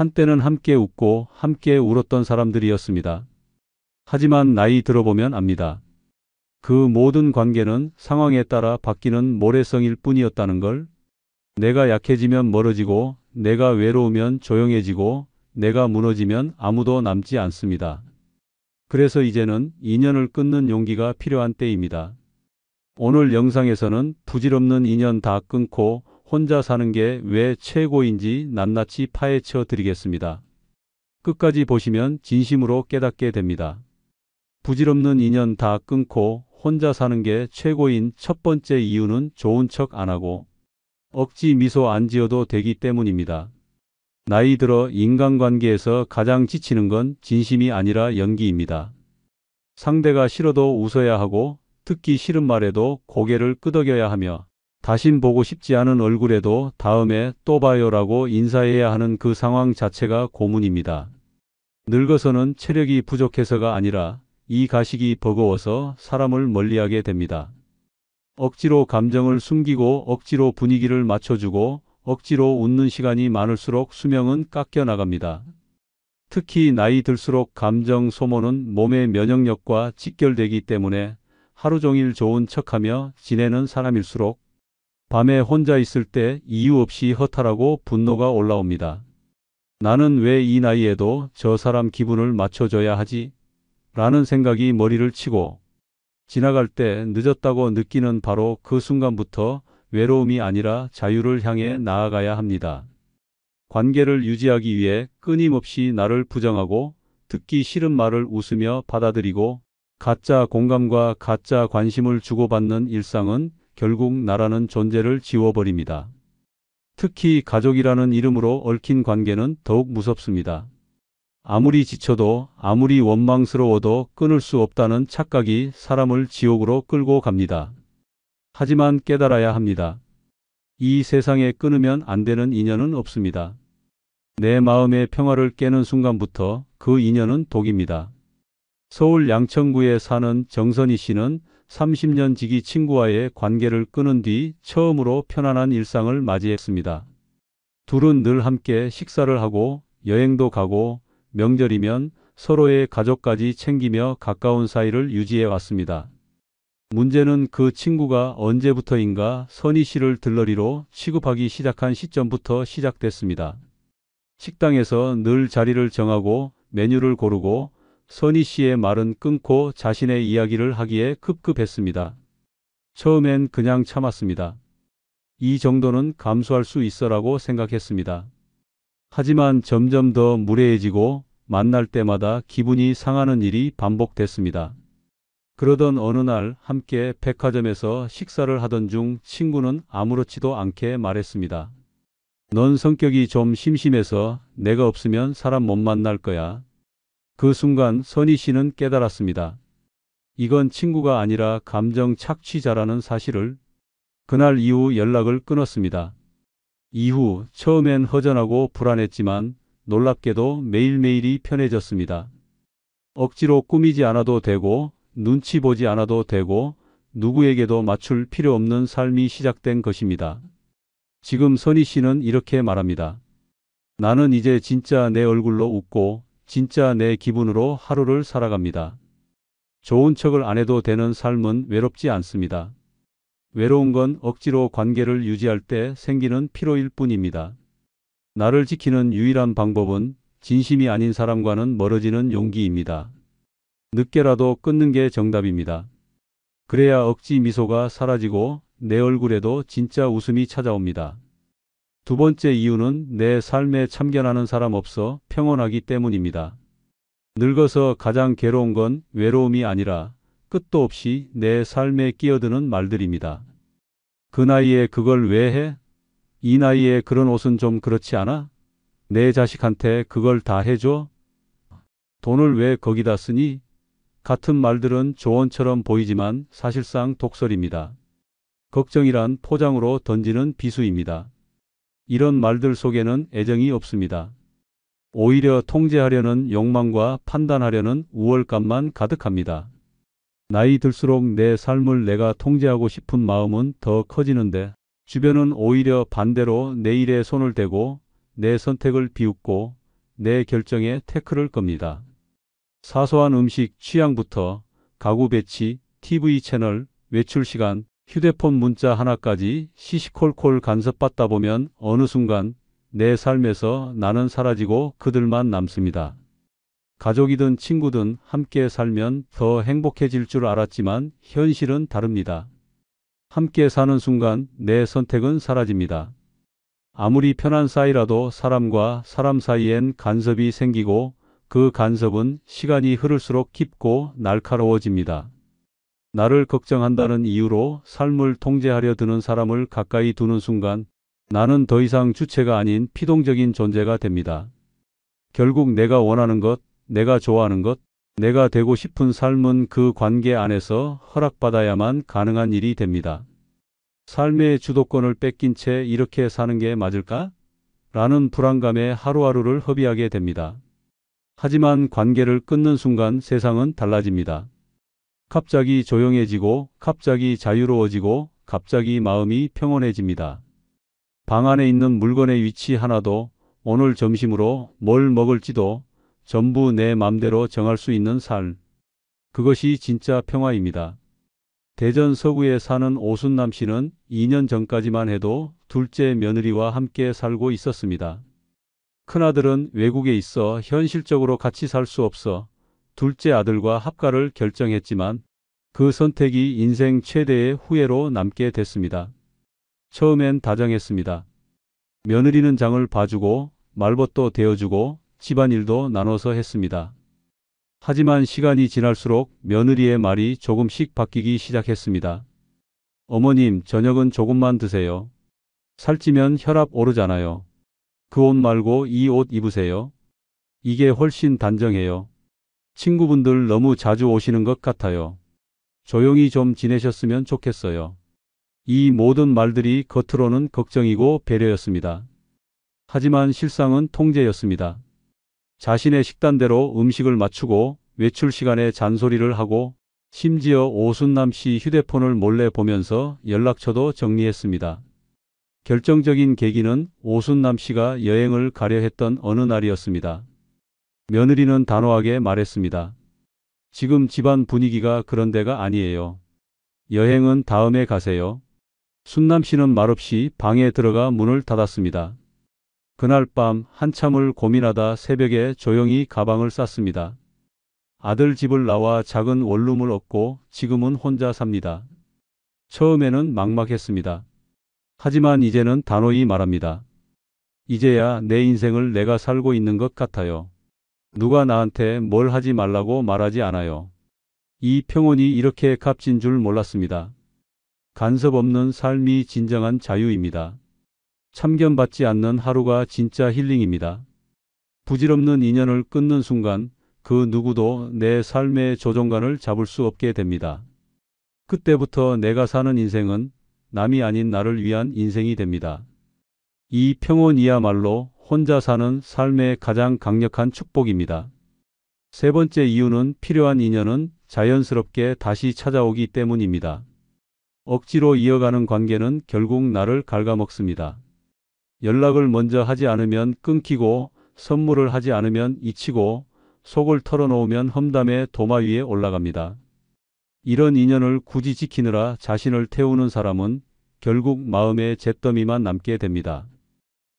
한때는 함께 웃고 함께 울었던 사람들이었습니다. 하지만 나이 들어보면 압니다. 그 모든 관계는 상황에 따라 바뀌는 모래성일 뿐이었다는 걸. 내가 약해지면 멀어지고, 내가 외로우면 조용해지고, 내가 무너지면 아무도 남지 않습니다. 그래서 이제는 인연을 끊는 용기가 필요한 때입니다. 오늘 영상에서는 부질없는 인연 다 끊고 혼자 사는 게 왜 최고인지 낱낱이 파헤쳐 드리겠습니다. 끝까지 보시면 진심으로 깨닫게 됩니다. 부질없는 인연 다 끊고 혼자 사는 게 최고인 첫 번째 이유는 좋은 척 안 하고 억지 미소 안 지어도 되기 때문입니다. 나이 들어 인간관계에서 가장 지치는 건 진심이 아니라 연기입니다. 상대가 싫어도 웃어야 하고 듣기 싫은 말에도 고개를 끄덕여야 하며 다신 보고 싶지 않은 얼굴에도 다음에 또 봐요라고 인사해야 하는 그 상황 자체가 고문입니다. 늙어서는 체력이 부족해서가 아니라 이 가식이 버거워서 사람을 멀리하게 됩니다. 억지로 감정을 숨기고 억지로 분위기를 맞춰주고 억지로 웃는 시간이 많을수록 수명은 깎여 나갑니다. 특히 나이 들수록 감정 소모는 몸의 면역력과 직결되기 때문에 하루 종일 좋은 척하며 지내는 사람일수록 밤에 혼자 있을 때 이유 없이 허탈하고 분노가 올라옵니다. 나는 왜 이 나이에도 저 사람 기분을 맞춰줘야 하지? 라는 생각이 머리를 치고 지나갈 때 늦었다고 느끼는 바로 그 순간부터 외로움이 아니라 자유를 향해 나아가야 합니다. 관계를 유지하기 위해 끊임없이 나를 부정하고 듣기 싫은 말을 웃으며 받아들이고 가짜 공감과 가짜 관심을 주고받는 일상은 결국 나라는 존재를 지워버립니다. 특히 가족이라는 이름으로 얽힌 관계는 더욱 무섭습니다. 아무리 지쳐도 아무리 원망스러워도 끊을 수 없다는 착각이 사람을 지옥으로 끌고 갑니다. 하지만 깨달아야 합니다. 이 세상에 끊으면 안 되는 인연은 없습니다. 내 마음의 평화를 깨는 순간부터 그 인연은 독입니다. 서울 양천구에 사는 정선희 씨는 30년 지기 친구와의 관계를 끊은 뒤 처음으로 편안한 일상을 맞이했습니다. 둘은 늘 함께 식사를 하고 여행도 가고 명절이면 서로의 가족까지 챙기며 가까운 사이를 유지해 왔습니다. 문제는 그 친구가 언제부터인가 선희 씨를 들러리로 취급하기 시작한 시점부터 시작됐습니다. 식당에서 늘 자리를 정하고 메뉴를 고르고 선희 씨의 말은 끊고 자신의 이야기를 하기에 급급했습니다. 처음엔 그냥 참았습니다. 이 정도는 감수할 수 있어라고 생각했습니다. 하지만 점점 더 무례해지고 만날 때마다 기분이 상하는 일이 반복됐습니다. 그러던 어느 날 함께 백화점에서 식사를 하던 중 친구는 아무렇지도 않게 말했습니다. 넌 성격이 좀 심심해서 내가 없으면 사람 못 만날 거야. 그 순간 선희 씨는 깨달았습니다. 이건 친구가 아니라 감정 착취자라는 사실을. 그날 이후 연락을 끊었습니다. 이후 처음엔 허전하고 불안했지만 놀랍게도 매일매일이 편해졌습니다. 억지로 꾸미지 않아도 되고 눈치 보지 않아도 되고 누구에게도 맞출 필요 없는 삶이 시작된 것입니다. 지금 선희 씨는 이렇게 말합니다. 나는 이제 진짜 내 얼굴로 웃고 진짜 내 기분으로 하루를 살아갑니다. 좋은 척을 안 해도 되는 삶은 외롭지 않습니다. 외로운 건 억지로 관계를 유지할 때 생기는 피로일 뿐입니다. 나를 지키는 유일한 방법은 진심이 아닌 사람과는 멀어지는 용기입니다. 늦게라도 끊는 게 정답입니다. 그래야 억지 미소가 사라지고 내 얼굴에도 진짜 웃음이 찾아옵니다. 두 번째 이유는 내 삶에 참견하는 사람 없어 평온하기 때문입니다. 늙어서 가장 괴로운 건 외로움이 아니라 끝도 없이 내 삶에 끼어드는 말들입니다. 그 나이에 그걸 왜 해? 이 나이에 그런 옷은 좀 그렇지 않아? 내 자식한테 그걸 다 해줘? 돈을 왜 거기다 쓰니? 같은 말들은 조언처럼 보이지만 사실상 독설입니다. 걱정이란 포장으로 던지는 비수입니다. 이런 말들 속에는 애정이 없습니다. 오히려 통제하려는 욕망과 판단하려는 우월감만 가득합니다. 나이 들수록 내 삶을 내가 통제하고 싶은 마음은 더 커지는데 주변은 오히려 반대로 내 일에 손을 대고 내 선택을 비웃고 내 결정에 태클을 겁니다. 사소한 음식 취향부터 가구 배치, TV 채널, 외출 시간, 휴대폰 문자 하나까지 시시콜콜 간섭받다 보면 어느 순간 내 삶에서 나는 사라지고 그들만 남습니다. 가족이든 친구든 함께 살면 더 행복해질 줄 알았지만 현실은 다릅니다. 함께 사는 순간 내 선택은 사라집니다. 아무리 편한 사이라도 사람과 사람 사이엔 간섭이 생기고 그 간섭은 시간이 흐를수록 깊고 날카로워집니다. 나를 걱정한다는 이유로 삶을 통제하려 드는 사람을 가까이 두는 순간 나는 더 이상 주체가 아닌 피동적인 존재가 됩니다. 결국 내가 원하는 것, 내가 좋아하는 것, 내가 되고 싶은 삶은 그 관계 안에서 허락받아야만 가능한 일이 됩니다. 삶의 주도권을 뺏긴 채 이렇게 사는 게 맞을까? 라는 불안감에 하루하루를 허비하게 됩니다. 하지만 관계를 끊는 순간 세상은 달라집니다. 갑자기 조용해지고, 갑자기 자유로워지고, 갑자기 마음이 평온해집니다. 방 안에 있는 물건의 위치 하나도, 오늘 점심으로 뭘 먹을지도 전부 내 맘대로 정할 수 있는 삶. 그것이 진짜 평화입니다. 대전 서구에 사는 오순남 씨는 2년 전까지만 해도 둘째 며느리와 함께 살고 있었습니다. 큰아들은 외국에 있어 현실적으로 같이 살 수 없어 둘째 아들과 합가를 결정했지만 그 선택이 인생 최대의 후회로 남게 됐습니다. 처음엔 다정했습니다. 며느리는 장을 봐주고 말벗도 대어주고 집안일도 나눠서 했습니다. 하지만 시간이 지날수록 며느리의 말이 조금씩 바뀌기 시작했습니다. 어머님, 저녁은 조금만 드세요. 살찌면 혈압 오르잖아요. 그 옷 말고 이 옷 입으세요. 이게 훨씬 단정해요. 친구분들 너무 자주 오시는 것 같아요. 조용히 좀 지내셨으면 좋겠어요. 이 모든 말들이 겉으로는 걱정이고 배려였습니다. 하지만 실상은 통제였습니다. 자신의 식단대로 음식을 맞추고 외출 시간에 잔소리를 하고 심지어 오순남 씨 휴대폰을 몰래 보면서 연락처도 정리했습니다. 결정적인 계기는 오순남 씨가 여행을 가려 했던 어느 날이었습니다. 며느리는 단호하게 말했습니다. 지금 집안 분위기가 그런 데가 아니에요. 여행은 다음에 가세요. 순남 씨는 말없이 방에 들어가 문을 닫았습니다. 그날 밤 한참을 고민하다 새벽에 조용히 가방을 쌌습니다. 아들 집을 나와 작은 원룸을 얻고 지금은 혼자 삽니다. 처음에는 막막했습니다. 하지만 이제는 단호히 말합니다. 이제야 내 인생을 내가 살고 있는 것 같아요. 누가 나한테 뭘 하지 말라고 말하지 않아요. 이 평온이 이렇게 값진 줄 몰랐습니다. 간섭 없는 삶이 진정한 자유입니다. 참견받지 않는 하루가 진짜 힐링입니다. 부질없는 인연을 끊는 순간 그 누구도 내 삶의 조종관을 잡을 수 없게 됩니다. 그때부터 내가 사는 인생은 남이 아닌 나를 위한 인생이 됩니다. 이 평온이야말로 혼자 사는 삶의 가장 강력한 축복입니다. 세 번째 이유는 필요한 인연은 자연스럽게 다시 찾아오기 때문입니다. 억지로 이어가는 관계는 결국 나를 갉아먹습니다. 연락을 먼저 하지 않으면 끊기고 선물을 하지 않으면 잊히고 속을 털어놓으면 험담의 도마 위에 올라갑니다. 이런 인연을 굳이 지키느라 자신을 태우는 사람은 결국 마음의 잿더미만 남게 됩니다.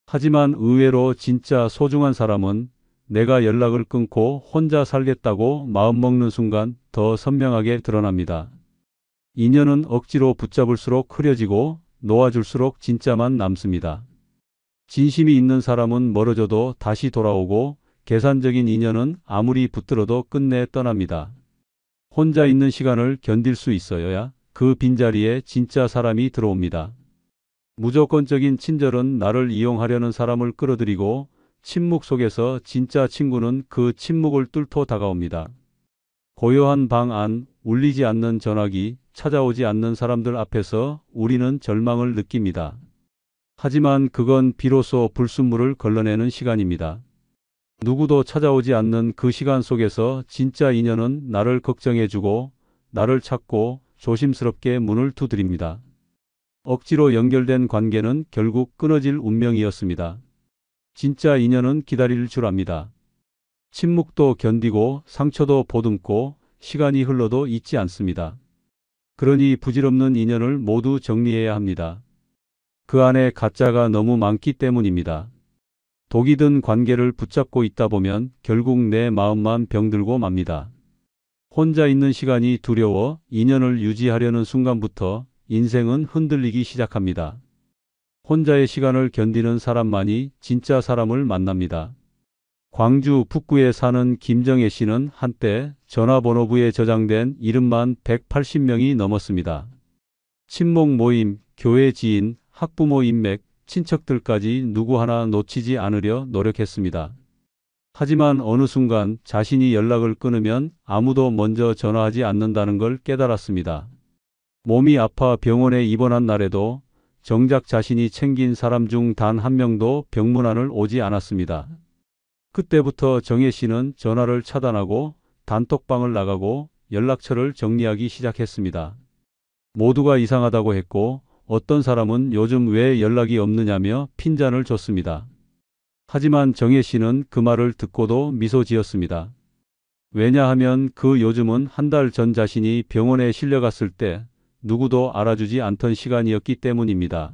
하지만 의외로 진짜 소중한 사람은 내가 연락을 끊고 혼자 살겠다고 마음먹는 순간 더 선명하게 드러납니다. 인연은 억지로 붙잡을수록 흐려지고 놓아줄수록 진짜만 남습니다. 진심이 있는 사람은 멀어져도 다시 돌아오고 계산적인 인연은 아무리 붙들어도 끝내 떠납니다. 혼자 있는 시간을 견딜 수 있어야 그 빈자리에 진짜 사람이 들어옵니다. 무조건적인 친절은 나를 이용하려는 사람을 끌어들이고 침묵 속에서 진짜 친구는 그 침묵을 뚫고 다가옵니다. 고요한 방 안, 울리지 않는 전화기, 찾아오지 않는 사람들 앞에서 우리는 절망을 느낍니다. 하지만 그건 비로소 불순물을 걸러내는 시간입니다. 누구도 찾아오지 않는 그 시간 속에서 진짜 인연은 나를 걱정해주고 나를 찾고 조심스럽게 문을 두드립니다. 억지로 연결된 관계는 결국 끊어질 운명이었습니다. 진짜 인연은 기다릴 줄 압니다. 침묵도 견디고 상처도 보듬고 시간이 흘러도 잊지 않습니다. 그러니 부질없는 인연을 모두 정리해야 합니다. 그 안에 가짜가 너무 많기 때문입니다. 독이 든 관계를 붙잡고 있다 보면 결국 내 마음만 병들고 맙니다. 혼자 있는 시간이 두려워 인연을 유지하려는 순간부터 인생은 흔들리기 시작합니다. 혼자의 시간을 견디는 사람만이 진짜 사람을 만납니다. 광주 북구에 사는 김정혜 씨는 한때 전화번호부에 저장된 이름만 180명이 넘었습니다. 친목 모임, 교회 지인, 학부모 인맥, 친척들까지 누구 하나 놓치지 않으려 노력했습니다. 하지만 어느 순간 자신이 연락을 끊으면 아무도 먼저 전화하지 않는다는 걸 깨달았습니다. 몸이 아파 병원에 입원한 날에도 정작 자신이 챙긴 사람 중 단 한 명도 병문안을 오지 않았습니다. 그때부터 정혜 씨는 전화를 차단하고 단톡방을 나가고 연락처를 정리하기 시작했습니다. 모두가 이상하다고 했고 어떤 사람은 요즘 왜 연락이 없느냐며 핀잔을 줬습니다. 하지만 정혜 씨는 그 말을 듣고도 미소 지었습니다. 왜냐하면 그 요즘은 한 달 전 자신이 병원에 실려갔을 때 누구도 알아주지 않던 시간이었기 때문입니다.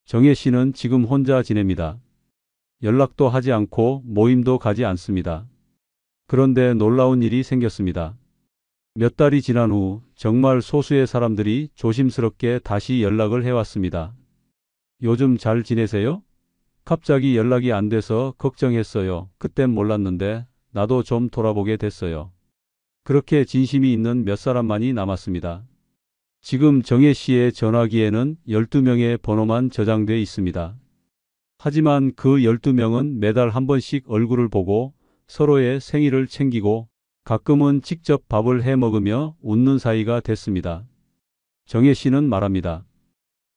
정혜 씨는 지금 혼자 지냅니다. 연락도 하지 않고 모임도 가지 않습니다. 그런데 놀라운 일이 생겼습니다. 몇 달이 지난 후 정말 소수의 사람들이 조심스럽게 다시 연락을 해왔습니다. 요즘 잘 지내세요? 갑자기 연락이 안 돼서 걱정했어요. 그땐 몰랐는데 나도 좀 돌아보게 됐어요. 그렇게 진심이 있는 몇 사람만이 남았습니다. 지금 정혜 씨의 전화기에는 12명의 번호만 저장돼 있습니다. 하지만 그 12명은 매달 한 번씩 얼굴을 보고 서로의 생일을 챙기고 가끔은 직접 밥을 해 먹으며 웃는 사이가 됐습니다. 정혜 씨는 말합니다.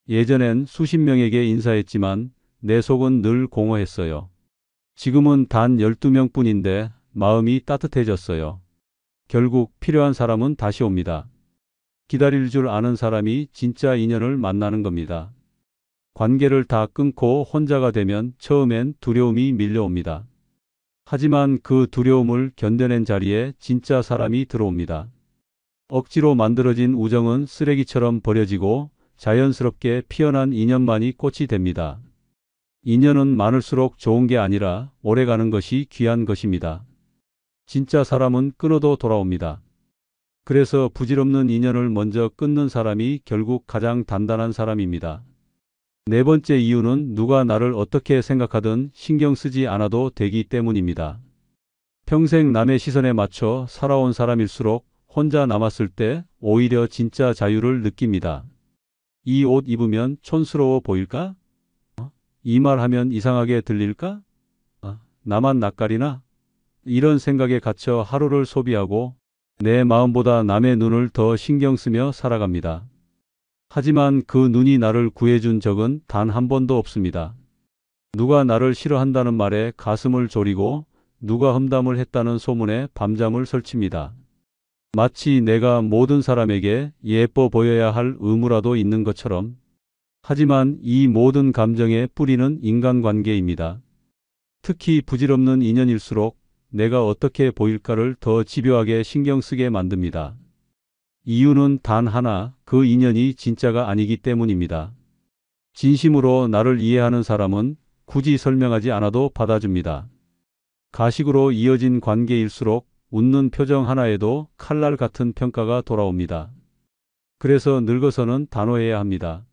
예전엔 수십 명에게 인사했지만 내 속은 늘 공허했어요. 지금은 단 12명뿐인데 마음이 따뜻해졌어요. 결국 필요한 사람은 다시 옵니다. 기다릴 줄 아는 사람이 진짜 인연을 만나는 겁니다. 관계를 다 끊고 혼자가 되면 처음엔 두려움이 밀려옵니다. 하지만 그 두려움을 견뎌낸 자리에 진짜 사람이 들어옵니다. 억지로 만들어진 우정은 쓰레기처럼 버려지고 자연스럽게 피어난 인연만이 꽃이 됩니다. 인연은 많을수록 좋은 게 아니라 오래가는 것이 귀한 것입니다. 진짜 사람은 끊어도 돌아옵니다. 그래서 부질없는 인연을 먼저 끊는 사람이 결국 가장 단단한 사람입니다. 네 번째 이유는 누가 나를 어떻게 생각하든 신경 쓰지 않아도 되기 때문입니다. 평생 남의 시선에 맞춰 살아온 사람일수록 혼자 남았을 때 오히려 진짜 자유를 느낍니다. 이 옷 입으면 촌스러워 보일까? 이 말 하면 이상하게 들릴까? 나만 낯가리나? 이런 생각에 갇혀 하루를 소비하고 내 마음보다 남의 눈을 더 신경 쓰며 살아갑니다. 하지만 그 눈이 나를 구해준 적은 단 한 번도 없습니다. 누가 나를 싫어한다는 말에 가슴을 졸이고 누가 험담을 했다는 소문에 밤잠을 설칩니다. 마치 내가 모든 사람에게 예뻐 보여야 할 의무라도 있는 것처럼. 하지만 이 모든 감정의 뿌리는 인간관계입니다. 특히 부질없는 인연일수록 내가 어떻게 보일까를 더 집요하게 신경 쓰게 만듭니다. 이유는 단 하나, 그 인연이 진짜가 아니기 때문입니다. 진심으로 나를 이해하는 사람은 굳이 설명하지 않아도 받아줍니다. 가식으로 이어진 관계일수록 웃는 표정 하나에도 칼날 같은 평가가 돌아옵니다. 그래서 늙어서는 단호해야 합니다.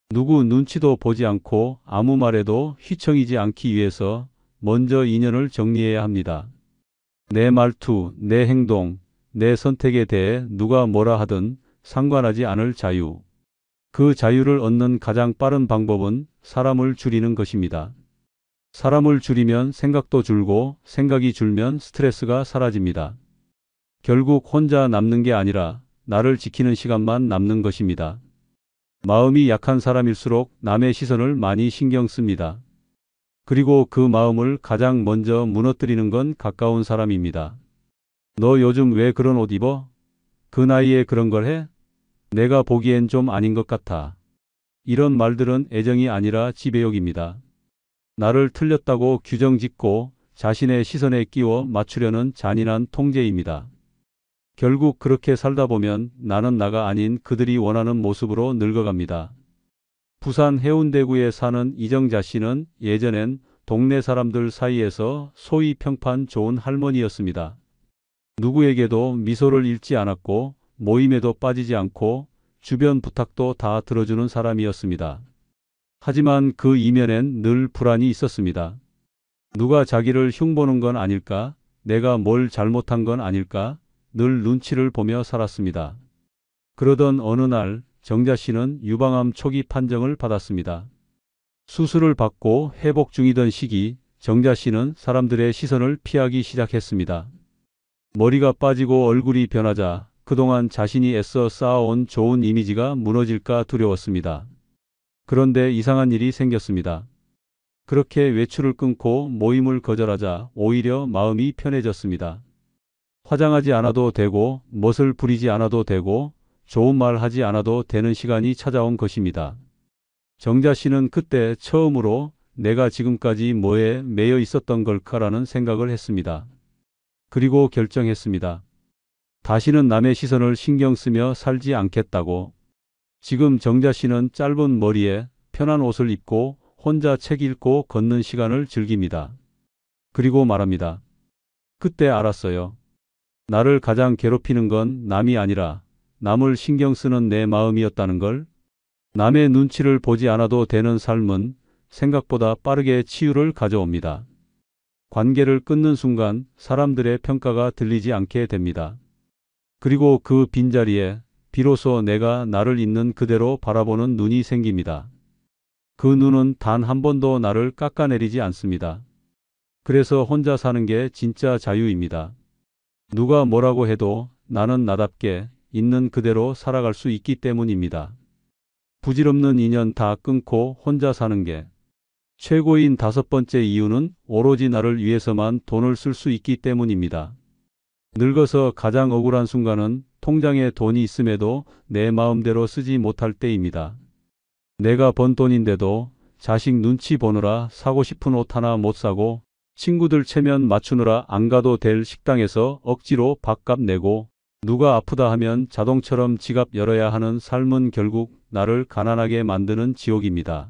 누구 눈치도 보지 않고 아무 말에도 휘청이지 않기 위해서 먼저 인연을 정리해야 합니다. 내 말투, 내 행동, 내 선택에 대해 누가 뭐라 하든 상관하지 않을 자유. 그 자유를 얻는 가장 빠른 방법은 사람을 줄이는 것입니다. 사람을 줄이면 생각도 줄고 생각이 줄면 스트레스가 사라집니다. 결국 혼자 남는 게 아니라 나를 지키는 시간만 남는 것입니다. 마음이 약한 사람일수록 남의 시선을 많이 신경 씁니다. 그리고 그 마음을 가장 먼저 무너뜨리는 건 가까운 사람입니다. 너 요즘 왜 그런 옷 입어? 그 나이에 그런 걸 해? 내가 보기엔 좀 아닌 것 같아. 이런 말들은 애정이 아니라 지배욕입니다. 나를 틀렸다고 규정짓고 자신의 시선에 끼워 맞추려는 잔인한 통제입니다. 결국 그렇게 살다 보면 나는 나가 아닌 그들이 원하는 모습으로 늙어갑니다. 부산 해운대구에 사는 이정자 씨는 예전엔 동네 사람들 사이에서 소위 평판 좋은 할머니였습니다. 누구에게도 미소를 잃지 않았고 모임에도 빠지지 않고 주변 부탁도 다 들어주는 사람이었습니다. 하지만 그 이면엔 늘 불안이 있었습니다. 누가 자기를 흉보는 건 아닐까? 내가 뭘 잘못한 건 아닐까? 늘 눈치를 보며 살았습니다. 그러던 어느 날 정자 씨는 유방암 초기 판정을 받았습니다. 수술을 받고 회복 중이던 시기 정자 씨는 사람들의 시선을 피하기 시작했습니다. 머리가 빠지고 얼굴이 변하자 그동안 자신이 애써 쌓아온 좋은 이미지가 무너질까 두려웠습니다. 그런데 이상한 일이 생겼습니다. 그렇게 외출을 끊고 모임을 거절하자 오히려 마음이 편해졌습니다. 화장하지 않아도 되고 멋을 부리지 않아도 되고 좋은 말 하지 않아도 되는 시간이 찾아온 것입니다. 정자 씨는 그때 처음으로 내가 지금까지 뭐에 매여 있었던 걸까라는 생각을 했습니다. 그리고 결정했습니다. 다시는 남의 시선을 신경 쓰며 살지 않겠다고. 지금 정자 씨는 짧은 머리에 편한 옷을 입고 혼자 책 읽고 걷는 시간을 즐깁니다. 그리고 말합니다. 그때 알았어요. 나를 가장 괴롭히는 건 남이 아니라 남을 신경 쓰는 내 마음이었다는 걸. 남의 눈치를 보지 않아도 되는 삶은 생각보다 빠르게 치유를 가져옵니다. 관계를 끊는 순간 사람들의 평가가 들리지 않게 됩니다. 그리고 그 빈자리에 비로소 내가 나를 있는 그대로 바라보는 눈이 생깁니다. 그 눈은 단 한 번도 나를 깎아내리지 않습니다. 그래서 혼자 사는 게 진짜 자유입니다. 누가 뭐라고 해도 나는 나답게 있는 그대로 살아갈 수 있기 때문입니다. 부질없는 인연 다 끊고 혼자 사는 게 최고인 5번째 이유는 오로지 나를 위해서만 돈을 쓸 수 있기 때문입니다. 늙어서 가장 억울한 순간은 통장에 돈이 있음에도 내 마음대로 쓰지 못할 때입니다. 내가 번 돈인데도 자식 눈치 보느라 사고 싶은 옷 하나 못 사고 친구들 체면 맞추느라 안 가도 될 식당에서 억지로 밥값 내고 누가 아프다 하면 자동처럼 지갑 열어야 하는 삶은 결국 나를 가난하게 만드는 지옥입니다.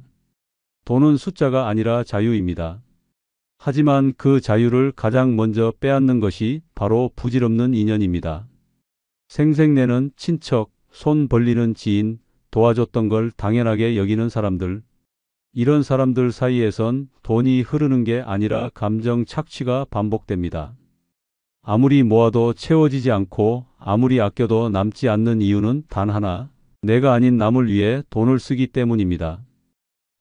돈은 숫자가 아니라 자유입니다. 하지만 그 자유를 가장 먼저 빼앗는 것이 바로 부질없는 인연입니다. 생색내는 친척, 손 벌리는 지인, 도와줬던 걸 당연하게 여기는 사람들. 이런 사람들 사이에선 돈이 흐르는 게 아니라 감정 착취가 반복됩니다. 아무리 모아도 채워지지 않고 아무리 아껴도 남지 않는 이유는 단 하나, 내가 아닌 남을 위해 돈을 쓰기 때문입니다.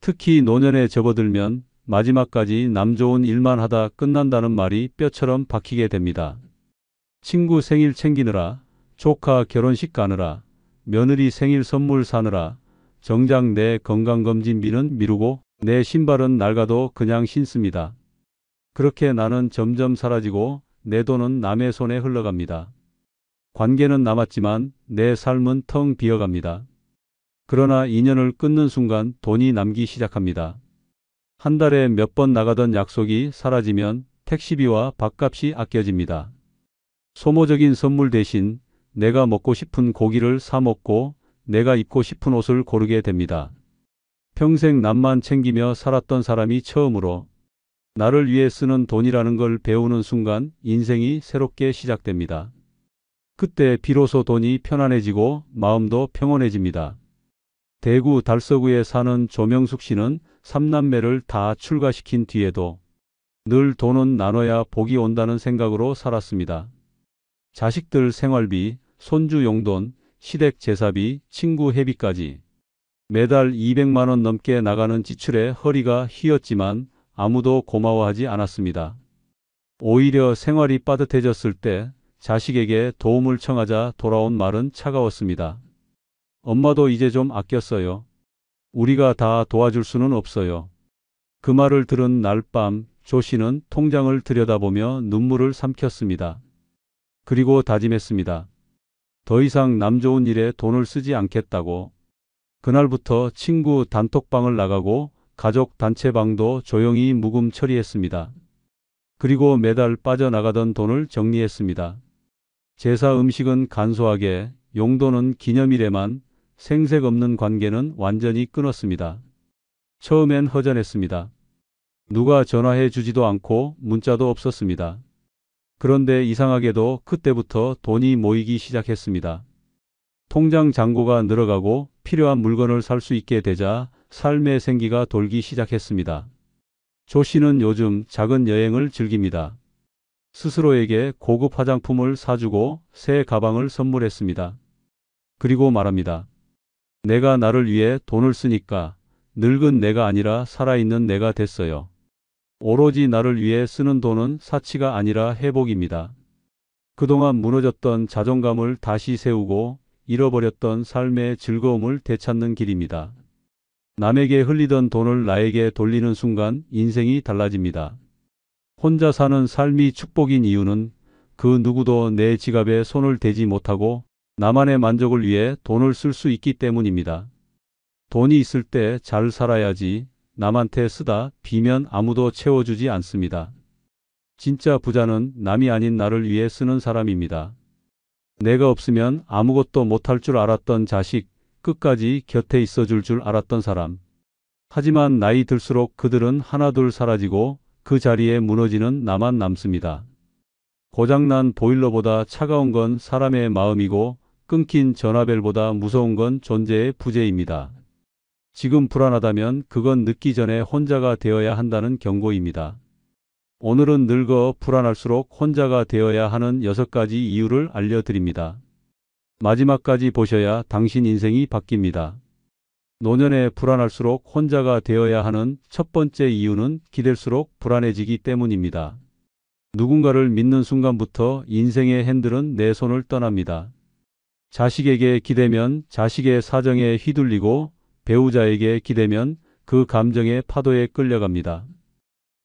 특히 노년에 접어들면 마지막까지 남 좋은 일만 하다 끝난다는 말이 뼈처럼 박히게 됩니다. 친구 생일 챙기느라, 조카 결혼식 가느라, 며느리 생일 선물 사느라, 정작 내 건강검진비는 미루고 내 신발은 낡아도 그냥 신습니다. 그렇게 나는 점점 사라지고 내 돈은 남의 손에 흘러갑니다. 관계는 남았지만 내 삶은 텅 비어갑니다. 그러나 인연을 끊는 순간 돈이 남기 시작합니다. 한 달에 몇 번 나가던 약속이 사라지면 택시비와 밥값이 아껴집니다. 소모적인 선물 대신 내가 먹고 싶은 고기를 사 먹고 내가 입고 싶은 옷을 고르게 됩니다. 평생 남만 챙기며 살았던 사람이 처음으로 나를 위해 쓰는 돈이라는 걸 배우는 순간 인생이 새롭게 시작됩니다. 그때 비로소 돈이 편안해지고 마음도 평온해집니다. 대구 달서구에 사는 조명숙 씨는 3남매를 다 출가시킨 뒤에도 늘 돈은 나눠야 복이 온다는 생각으로 살았습니다. 자식들 생활비, 손주 용돈, 시댁 제사비, 친구 회비까지 매달 200만 원 넘게 나가는 지출에 허리가 휘었지만 아무도 고마워하지 않았습니다. 오히려 생활이 빠듯해졌을 때 자식에게 도움을 청하자 돌아온 말은 차가웠습니다. 엄마도 이제 좀 아꼈어요. 우리가 다 도와줄 수는 없어요. 그 말을 들은 날 밤 조 씨는 통장을 들여다보며 눈물을 삼켰습니다. 그리고 다짐했습니다. 더 이상 남 좋은 일에 돈을 쓰지 않겠다고. 그날부터 친구 단톡방을 나가고 가족 단체방도 조용히 묵음 처리했습니다. 그리고 매달 빠져나가던 돈을 정리했습니다. 제사 음식은 간소하게, 용도는 기념일에만, 생색 없는 관계는 완전히 끊었습니다. 처음엔 허전했습니다. 누가 전화해 주지도 않고 문자도 없었습니다. 그런데 이상하게도 그때부터 돈이 모이기 시작했습니다. 통장 잔고가 늘어가고 필요한 물건을 살 수 있게 되자 삶의 생기가 돌기 시작했습니다. 조 씨는 요즘 작은 여행을 즐깁니다. 스스로에게 고급 화장품을 사주고 새 가방을 선물했습니다. 그리고 말합니다. 내가 나를 위해 돈을 쓰니까 늙은 내가 아니라 살아있는 내가 됐어요. 오로지 나를 위해 쓰는 돈은 사치가 아니라 회복입니다. 그동안 무너졌던 자존감을 다시 세우고 잃어버렸던 삶의 즐거움을 되찾는 길입니다. 남에게 흘리던 돈을 나에게 돌리는 순간 인생이 달라집니다. 혼자 사는 삶이 축복인 이유는 그 누구도 내 지갑에 손을 대지 못하고 나만의 만족을 위해 돈을 쓸 수 있기 때문입니다. 돈이 있을 때 잘 살아야지 남한테 쓰다 비면 아무도 채워주지 않습니다. 진짜 부자는 남이 아닌 나를 위해 쓰는 사람입니다. 내가 없으면 아무것도 못할 줄 알았던 자식, 끝까지 곁에 있어줄 줄 알았던 사람. 하지만 나이 들수록 그들은 하나둘 사라지고 그 자리에 무너지는 나만 남습니다. 고장난 보일러보다 차가운 건 사람의 마음이고 끊긴 전화벨보다 무서운 건 존재의 부재입니다. 지금 불안하다면 그건 늦기 전에 혼자가 되어야 한다는 경고입니다. 오늘은 늙어 불안할수록 혼자가 되어야 하는 6가지 이유를 알려드립니다. 마지막까지 보셔야 당신 인생이 바뀝니다. 노년에 불안할수록 혼자가 되어야 하는 첫 번째 이유는 기댈수록 불안해지기 때문입니다. 누군가를 믿는 순간부터 인생의 핸들은 내 손을 떠납니다. 자식에게 기대면 자식의 사정에 휘둘리고 배우자에게 기대면 그 감정의 파도에 끌려갑니다.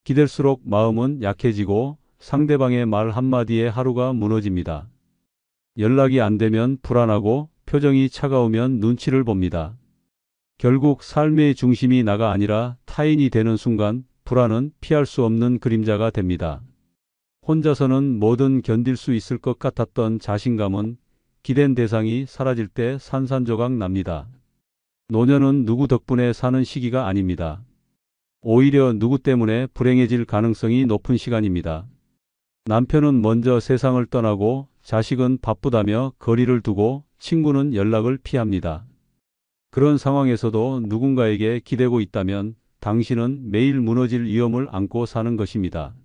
기댈수록 마음은 약해지고 상대방의 말 한마디에 하루가 무너집니다. 연락이 안 되면 불안하고 표정이 차가우면 눈치를 봅니다. 결국 삶의 중심이 나가 아니라 타인이 되는 순간 불안은 피할 수 없는 그림자가 됩니다. 혼자서는 뭐든 견딜 수 있을 것 같았던 자신감은 기댄 대상이 사라질 때 산산조각 납니다. 노년은 누구 덕분에 사는 시기가 아닙니다. 오히려 누구 때문에 불행해질 가능성이 높은 시간입니다. 남편은 먼저 세상을 떠나고 자식은 바쁘다며 거리를 두고 친구는 연락을 피합니다. 그런 상황에서도 누군가에게 기대고 있다면 당신은 매일 무너질 위험을 안고 사는 것입니다.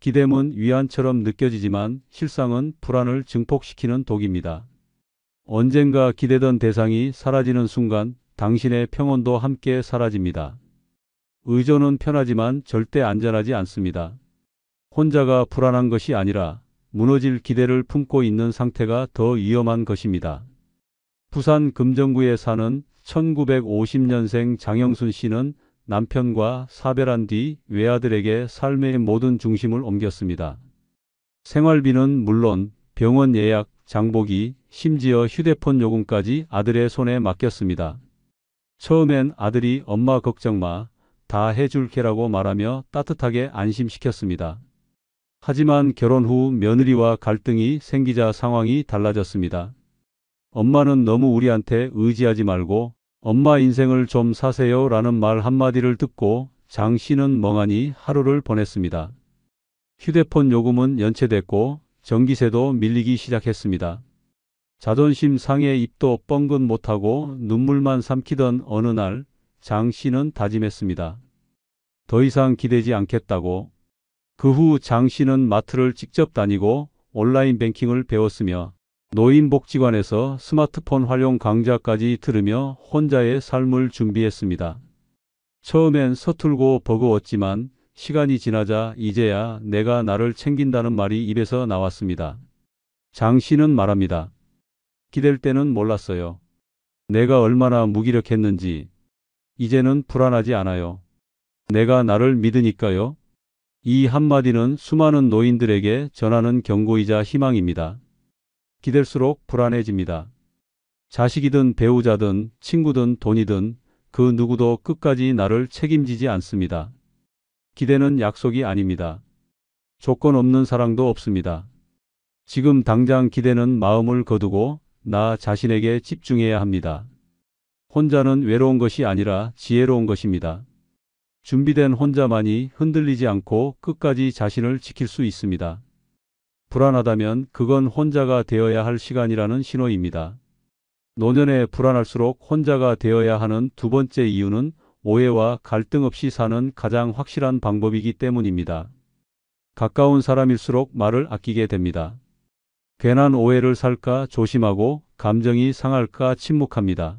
기댐은 위안처럼 느껴지지만 실상은 불안을 증폭시키는 독입니다. 언젠가 기대던 대상이 사라지는 순간 당신의 평온도 함께 사라집니다. 의존은 편하지만 절대 안전하지 않습니다. 혼자가 불안한 것이 아니라 무너질 기대를 품고 있는 상태가 더 위험한 것입니다. 부산 금정구에 사는 1950년생 장영순 씨는 남편과 사별한 뒤 외아들에게 삶의 모든 중심을 옮겼습니다. 생활비는 물론 병원 예약, 장보기, 심지어 휴대폰 요금까지 아들의 손에 맡겼습니다. 처음엔 아들이 엄마 걱정 마, 다 해줄게라고 말하며 따뜻하게 안심시켰습니다. 하지만 결혼 후 며느리와 갈등이 생기자 상황이 달라졌습니다. 엄마는 너무 우리한테 의지하지 말고 엄마 인생을 좀 사세요 라는 말 한마디를 듣고 장 씨는 멍하니 하루를 보냈습니다. 휴대폰 요금은 연체됐고 전기세도 밀리기 시작했습니다. 자존심 상해 입도 뻥긋 못하고 눈물만 삼키던 어느 날 장 씨는 다짐했습니다. 더 이상 기대지 않겠다고. 그 후 장 씨는 마트를 직접 다니고 온라인 뱅킹을 배웠으며 노인복지관에서 스마트폰 활용 강좌까지 들으며 혼자의 삶을 준비했습니다. 처음엔 서툴고 버거웠지만 시간이 지나자 이제야 내가 나를 챙긴다는 말이 입에서 나왔습니다. 장 씨는 말합니다. 기댈 때는 몰랐어요. 내가 얼마나 무기력했는지. 이제는 불안하지 않아요. 내가 나를 믿으니까요. 이 한마디는 수많은 노인들에게 전하는 경고이자 희망입니다. 기댈수록 불안해집니다. 자식이든 배우자든 친구든 돈이든 그 누구도 끝까지 나를 책임지지 않습니다. 기대는 약속이 아닙니다. 조건 없는 사랑도 없습니다. 지금 당장 기대는 마음을 거두고 나 자신에게 집중해야 합니다. 혼자는 외로운 것이 아니라 지혜로운 것입니다. 준비된 혼자만이 흔들리지 않고 끝까지 자신을 지킬 수 있습니다. 불안하다면 그건 혼자가 되어야 할 시간이라는 신호입니다. 노년에 불안할수록 혼자가 되어야 하는 두 번째 이유는 오해와 갈등 없이 사는 가장 확실한 방법이기 때문입니다. 가까운 사람일수록 말을 아끼게 됩니다. 괜한 오해를 살까 조심하고 감정이 상할까 침묵합니다.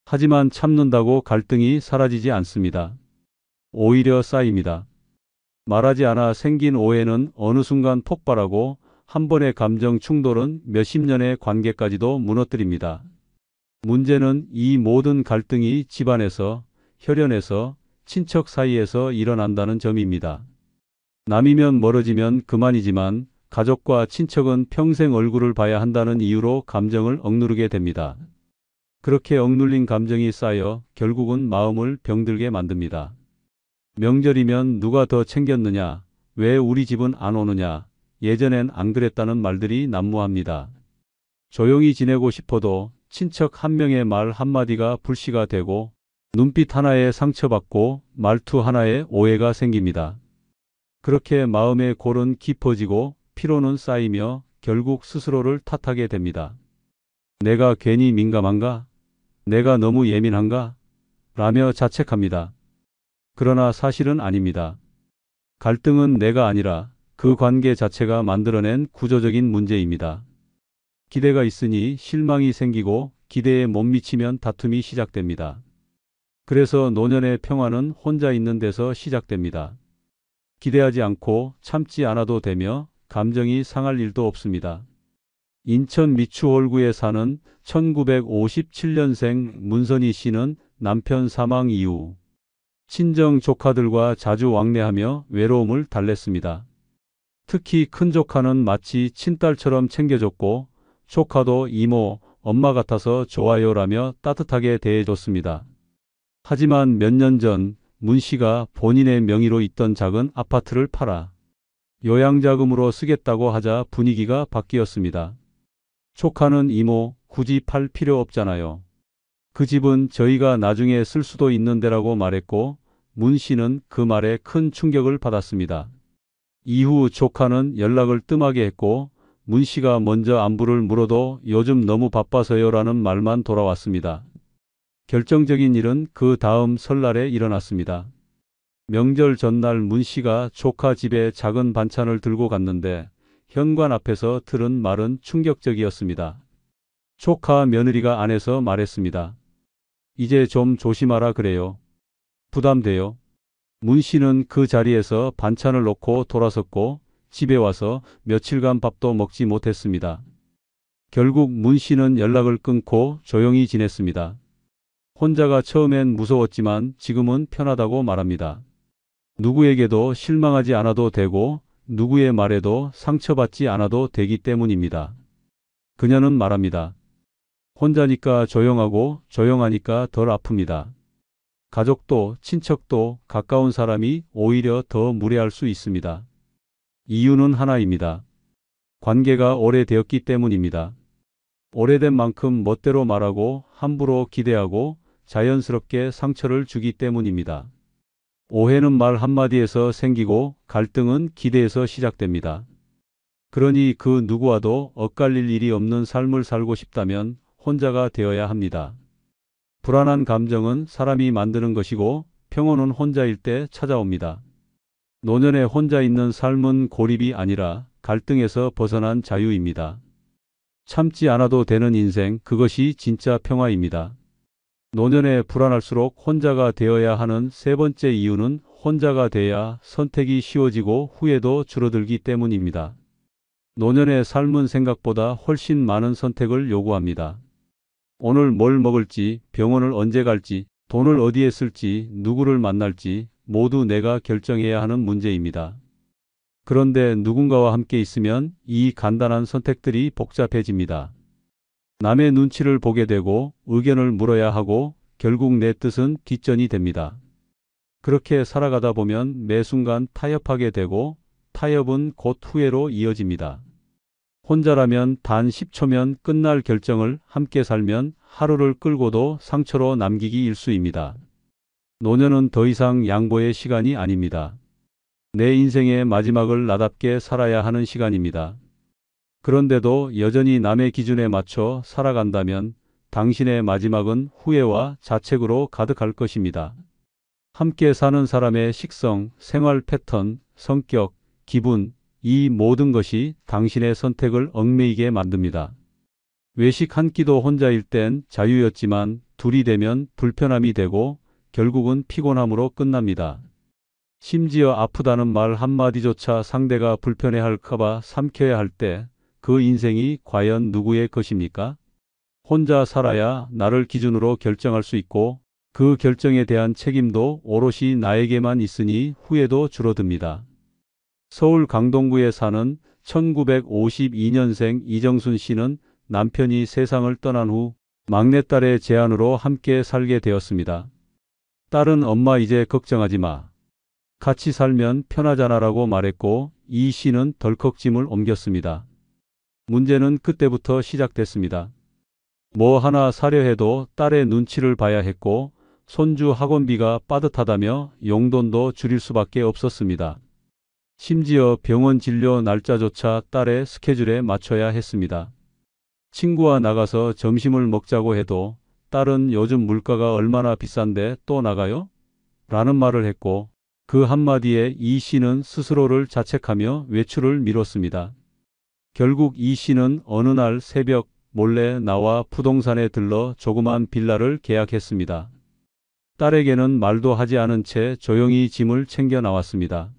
하지만 참는다고 갈등이 사라지지 않습니다. 오히려 쌓입니다. 말하지 않아 생긴 오해는 어느 순간 폭발하고 한 번의 감정 충돌은 몇십 년의 관계까지도 무너뜨립니다. 문제는 이 모든 갈등이 집안에서, 혈연에서, 친척 사이에서 일어난다는 점입니다. 남이면 멀어지면 그만이지만 가족과 친척은 평생 얼굴을 봐야 한다는 이유로 감정을 억누르게 됩니다. 그렇게 억눌린 감정이 쌓여 결국은 마음을 병들게 만듭니다. 명절이면 누가 더 챙겼느냐, 왜 우리 집은 안 오느냐, 예전엔 안 그랬다는 말들이 난무합니다. 조용히 지내고 싶어도 친척 한 명의 말 한마디가 불씨가 되고 눈빛 하나에 상처받고 말투 하나에 오해가 생깁니다. 그렇게 마음의 골은 깊어지고 피로는 쌓이며 결국 스스로를 탓하게 됩니다. 내가 괜히 민감한가? 내가 너무 예민한가? 라며 자책합니다. 그러나 사실은 아닙니다. 갈등은 내가 아니라 그 관계 자체가 만들어낸 구조적인 문제입니다. 기대가 있으니 실망이 생기고 기대에 못 미치면 다툼이 시작됩니다. 그래서 노년의 평화는 혼자 있는 데서 시작됩니다. 기대하지 않고 참지 않아도 되며 감정이 상할 일도 없습니다. 인천 미추홀구에 사는 1957년생 문선희 씨는 남편 사망 이후 친정 조카들과 자주 왕래하며 외로움을 달랬습니다. 특히 큰 조카는 마치 친딸처럼 챙겨줬고 조카도 이모, 엄마 같아서 좋아요라며 따뜻하게 대해줬습니다. 하지만 몇 년 전 문 씨가 본인의 명의로 있던 작은 아파트를 팔아 요양자금으로 쓰겠다고 하자 분위기가 바뀌었습니다. 조카는 이모, 굳이 팔 필요 없잖아요. 그 집은 저희가 나중에 쓸 수도 있는 데라고 말했고 문 씨는 그 말에 큰 충격을 받았습니다. 이후 조카는 연락을 뜸하게 했고 문 씨가 먼저 안부를 물어도 요즘 너무 바빠서요라는 말만 돌아왔습니다. 결정적인 일은 그 다음 설날에 일어났습니다. 명절 전날 문 씨가 조카 집에 작은 반찬을 들고 갔는데 현관 앞에서 들은 말은 충격적이었습니다. 조카 며느리가 안에서 말했습니다. 이제 좀 조심하라 그래요. 부담돼요. 문 씨는 그 자리에서 반찬을 놓고 돌아섰고 집에 와서 며칠간 밥도 먹지 못했습니다. 결국 문 씨는 연락을 끊고 조용히 지냈습니다. 혼자가 처음엔 무서웠지만 지금은 편하다고 말합니다. 누구에게도 실망하지 않아도 되고 누구의 말에도 상처받지 않아도 되기 때문입니다. 그녀는 말합니다. 혼자니까 조용하고 조용하니까 덜 아픕니다. 가족도 친척도 가까운 사람이 오히려 더 무례할 수 있습니다. 이유는 하나입니다. 관계가 오래되었기 때문입니다. 오래된 만큼 멋대로 말하고 함부로 기대하고 자연스럽게 상처를 주기 때문입니다. 오해는 말 한마디에서 생기고 갈등은 기대에서 시작됩니다. 그러니 그 누구와도 엇갈릴 일이 없는 삶을 살고 싶다면 혼자가 되어야 합니다. 불안한 감정은 사람이 만드는 것이고 평온은 혼자일 때 찾아옵니다. 노년에 혼자 있는 삶은 고립이 아니라 갈등에서 벗어난 자유입니다. 참지 않아도 되는 인생, 그것이 진짜 평화입니다. 노년에 불안할수록 혼자가 되어야 하는 세 번째 이유는 혼자가 돼야 선택이 쉬워지고 후회도 줄어들기 때문입니다. 노년의 삶은 생각보다 훨씬 많은 선택을 요구합니다. 오늘 뭘 먹을지, 병원을 언제 갈지, 돈을 어디에 쓸지, 누구를 만날지 모두 내가 결정해야 하는 문제입니다. 그런데 누군가와 함께 있으면 이 간단한 선택들이 복잡해집니다. 남의 눈치를 보게 되고 의견을 물어야 하고 결국 내 뜻은 뒷전이 됩니다. 그렇게 살아가다 보면 매 순간 타협하게 되고 타협은 곧 후회로 이어집니다. 혼자라면 단 10초면 끝날 결정을 함께 살면 하루를 끌고도 상처로 남기기 일쑤입니다. 노년은 더 이상 양보의 시간이 아닙니다. 내 인생의 마지막을 나답게 살아야 하는 시간입니다. 그런데도 여전히 남의 기준에 맞춰 살아간다면 당신의 마지막은 후회와 자책으로 가득할 것입니다. 함께 사는 사람의 식성, 생활 패턴, 성격, 기분, 이 모든 것이 당신의 선택을 얽매이게 만듭니다. 외식 한 끼도 혼자일 땐 자유였지만 둘이 되면 불편함이 되고 결국은 피곤함으로 끝납니다. 심지어 아프다는 말 한마디조차 상대가 불편해할까봐 삼켜야 할 때 그 인생이 과연 누구의 것입니까? 혼자 살아야 나를 기준으로 결정할 수 있고 그 결정에 대한 책임도 오롯이 나에게만 있으니 후회도 줄어듭니다. 서울 강동구에 사는 1952년생 이정순 씨는 남편이 세상을 떠난 후 막내딸의 제안으로 함께 살게 되었습니다. 딸은 엄마 이제 걱정하지 마. 같이 살면 편하잖아라고 말했고 이 씨는 덜컥 짐을 옮겼습니다. 문제는 그때부터 시작됐습니다. 뭐 하나 사려 해도 딸의 눈치를 봐야 했고 손주 학원비가 빠듯하다며 용돈도 줄일 수밖에 없었습니다. 심지어 병원 진료 날짜조차 딸의 스케줄에 맞춰야 했습니다. 친구와 나가서 점심을 먹자고 해도 딸은 요즘 물가가 얼마나 비싼데 또 나가요? 라는 말을 했고 그 한마디에 이 씨는 스스로를 자책하며 외출을 미뤘습니다. 결국 이 씨는 어느 날 새벽 몰래 나와 부동산에 들러 조그만 빌라를 계약했습니다. 딸에게는 말도 하지 않은 채 조용히 짐을 챙겨 나왔습니다.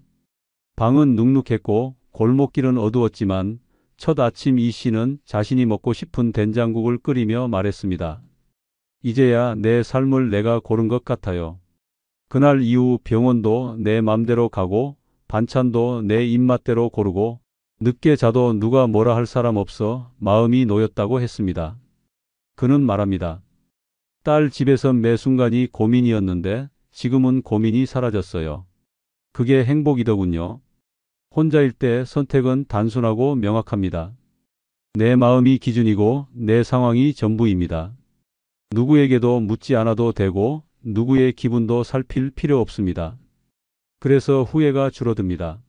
방은 눅눅했고 골목길은 어두웠지만 첫 아침 이 씨는 자신이 먹고 싶은 된장국을 끓이며 말했습니다. 이제야 내 삶을 내가 고른 것 같아요. 그날 이후 병원도 내 맘대로 가고 반찬도 내 입맛대로 고르고 늦게 자도 누가 뭐라 할 사람 없어 마음이 놓였다고 했습니다. 그는 말합니다. 딸 집에서 매 순간이 고민이었는데 지금은 고민이 사라졌어요. 그게 행복이더군요. 혼자일 때 선택은 단순하고 명확합니다. 내 마음이 기준이고 내 상황이 전부입니다. 누구에게도 묻지 않아도 되고 누구의 기분도 살필 필요 없습니다. 그래서 후회가 줄어듭니다.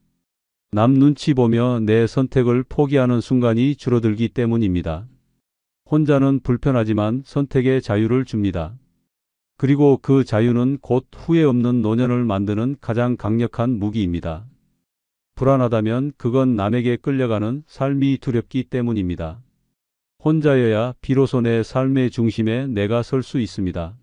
남 눈치 보며 내 선택을 포기하는 순간이 줄어들기 때문입니다. 혼자는 불편하지만 선택의 자유를 줍니다. 그리고 그 자유는 곧 후회 없는 노년을 만드는 가장 강력한 무기입니다. 불안하다면 그건 남에게 끌려가는 삶이 두렵기 때문입니다. 혼자여야 비로소 내 삶의 중심에 내가 설 수 있습니다.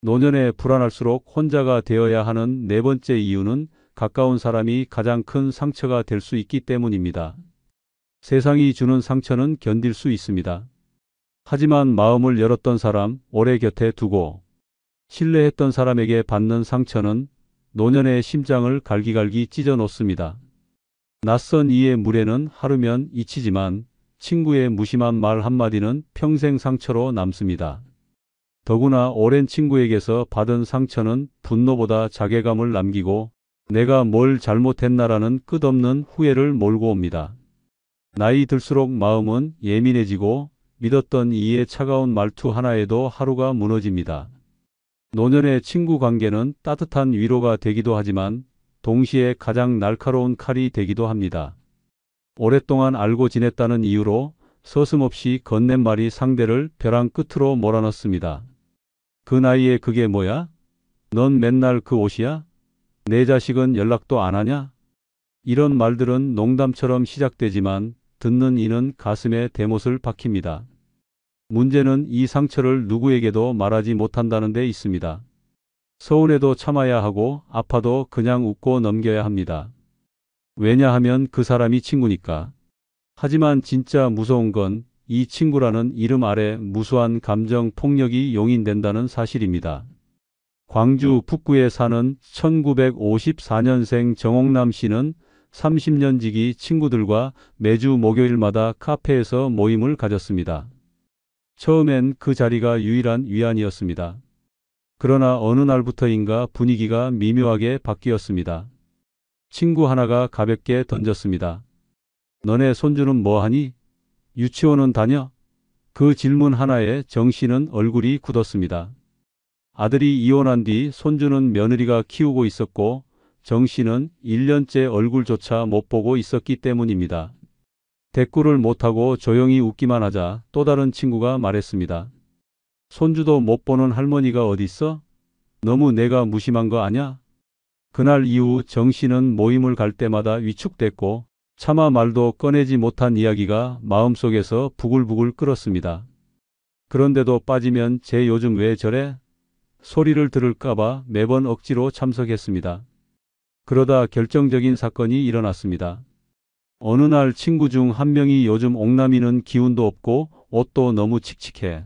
노년에 불안할수록 혼자가 되어야 하는 네 번째 이유는 가까운 사람이 가장 큰 상처가 될 수 있기 때문입니다. 세상이 주는 상처는 견딜 수 있습니다. 하지만 마음을 열었던 사람, 오래 곁에 두고 신뢰했던 사람에게 받는 상처는 노년의 심장을 갈기갈기 찢어 놓습니다. 낯선 이의 무례는 하루면 잊히지만 친구의 무심한 말 한마디는 평생 상처로 남습니다. 더구나 오랜 친구에게서 받은 상처는 분노보다 자괴감을 남기고 내가 뭘 잘못했나라는 끝없는 후회를 몰고 옵니다. 나이 들수록 마음은 예민해지고 믿었던 이의 차가운 말투 하나에도 하루가 무너집니다. 노년의 친구 관계는 따뜻한 위로가 되기도 하지만 동시에 가장 날카로운 칼이 되기도 합니다. 오랫동안 알고 지냈다는 이유로 서슴없이 건넨 말이 상대를 벼랑 끝으로 몰아넣습니다. 그 나이에 그게 뭐야? 넌 맨날 그 옷이야? 내 자식은 연락도 안 하냐? 이런 말들은 농담처럼 시작되지만 듣는 이는 가슴에 대못을 박힙니다. 문제는 이 상처를 누구에게도 말하지 못한다는 데 있습니다. 서운해도 참아야 하고 아파도 그냥 웃고 넘겨야 합니다. 왜냐하면 그 사람이 친구니까. 하지만 진짜 무서운 건 이 친구라는 이름 아래 무수한 감정 폭력이 용인된다는 사실입니다. 광주 북구에 사는 1954년생 정옥남 씨는 30년 지기 친구들과 매주 목요일마다 카페에서 모임을 가졌습니다. 처음엔 그 자리가 유일한 위안이었습니다. 그러나 어느 날부터인가 분위기가 미묘하게 바뀌었습니다. 친구 하나가 가볍게 던졌습니다. 너네 손주는 뭐 하니? 유치원은 다녀? 그 질문 하나에 정 씨는 얼굴이 굳었습니다. 아들이 이혼한 뒤 손주는 며느리가 키우고 있었고 정 씨는 1년째 얼굴조차 못 보고 있었기 때문입니다. 대꾸를 못하고 조용히 웃기만 하자 또 다른 친구가 말했습니다. 손주도 못 보는 할머니가 어딨어? 너무 내가 무심한 거 아냐? 그날 이후 정 씨는 모임을 갈 때마다 위축됐고 차마 말도 꺼내지 못한 이야기가 마음속에서 부글부글 끓었습니다. 그런데도 빠지면 쟤 요즘 왜 저래? 소리를 들을까봐 매번 억지로 참석했습니다. 그러다 결정적인 사건이 일어났습니다. 어느 날 친구 중 한 명이 요즘 옥남이는 기운도 없고 옷도 너무 칙칙해.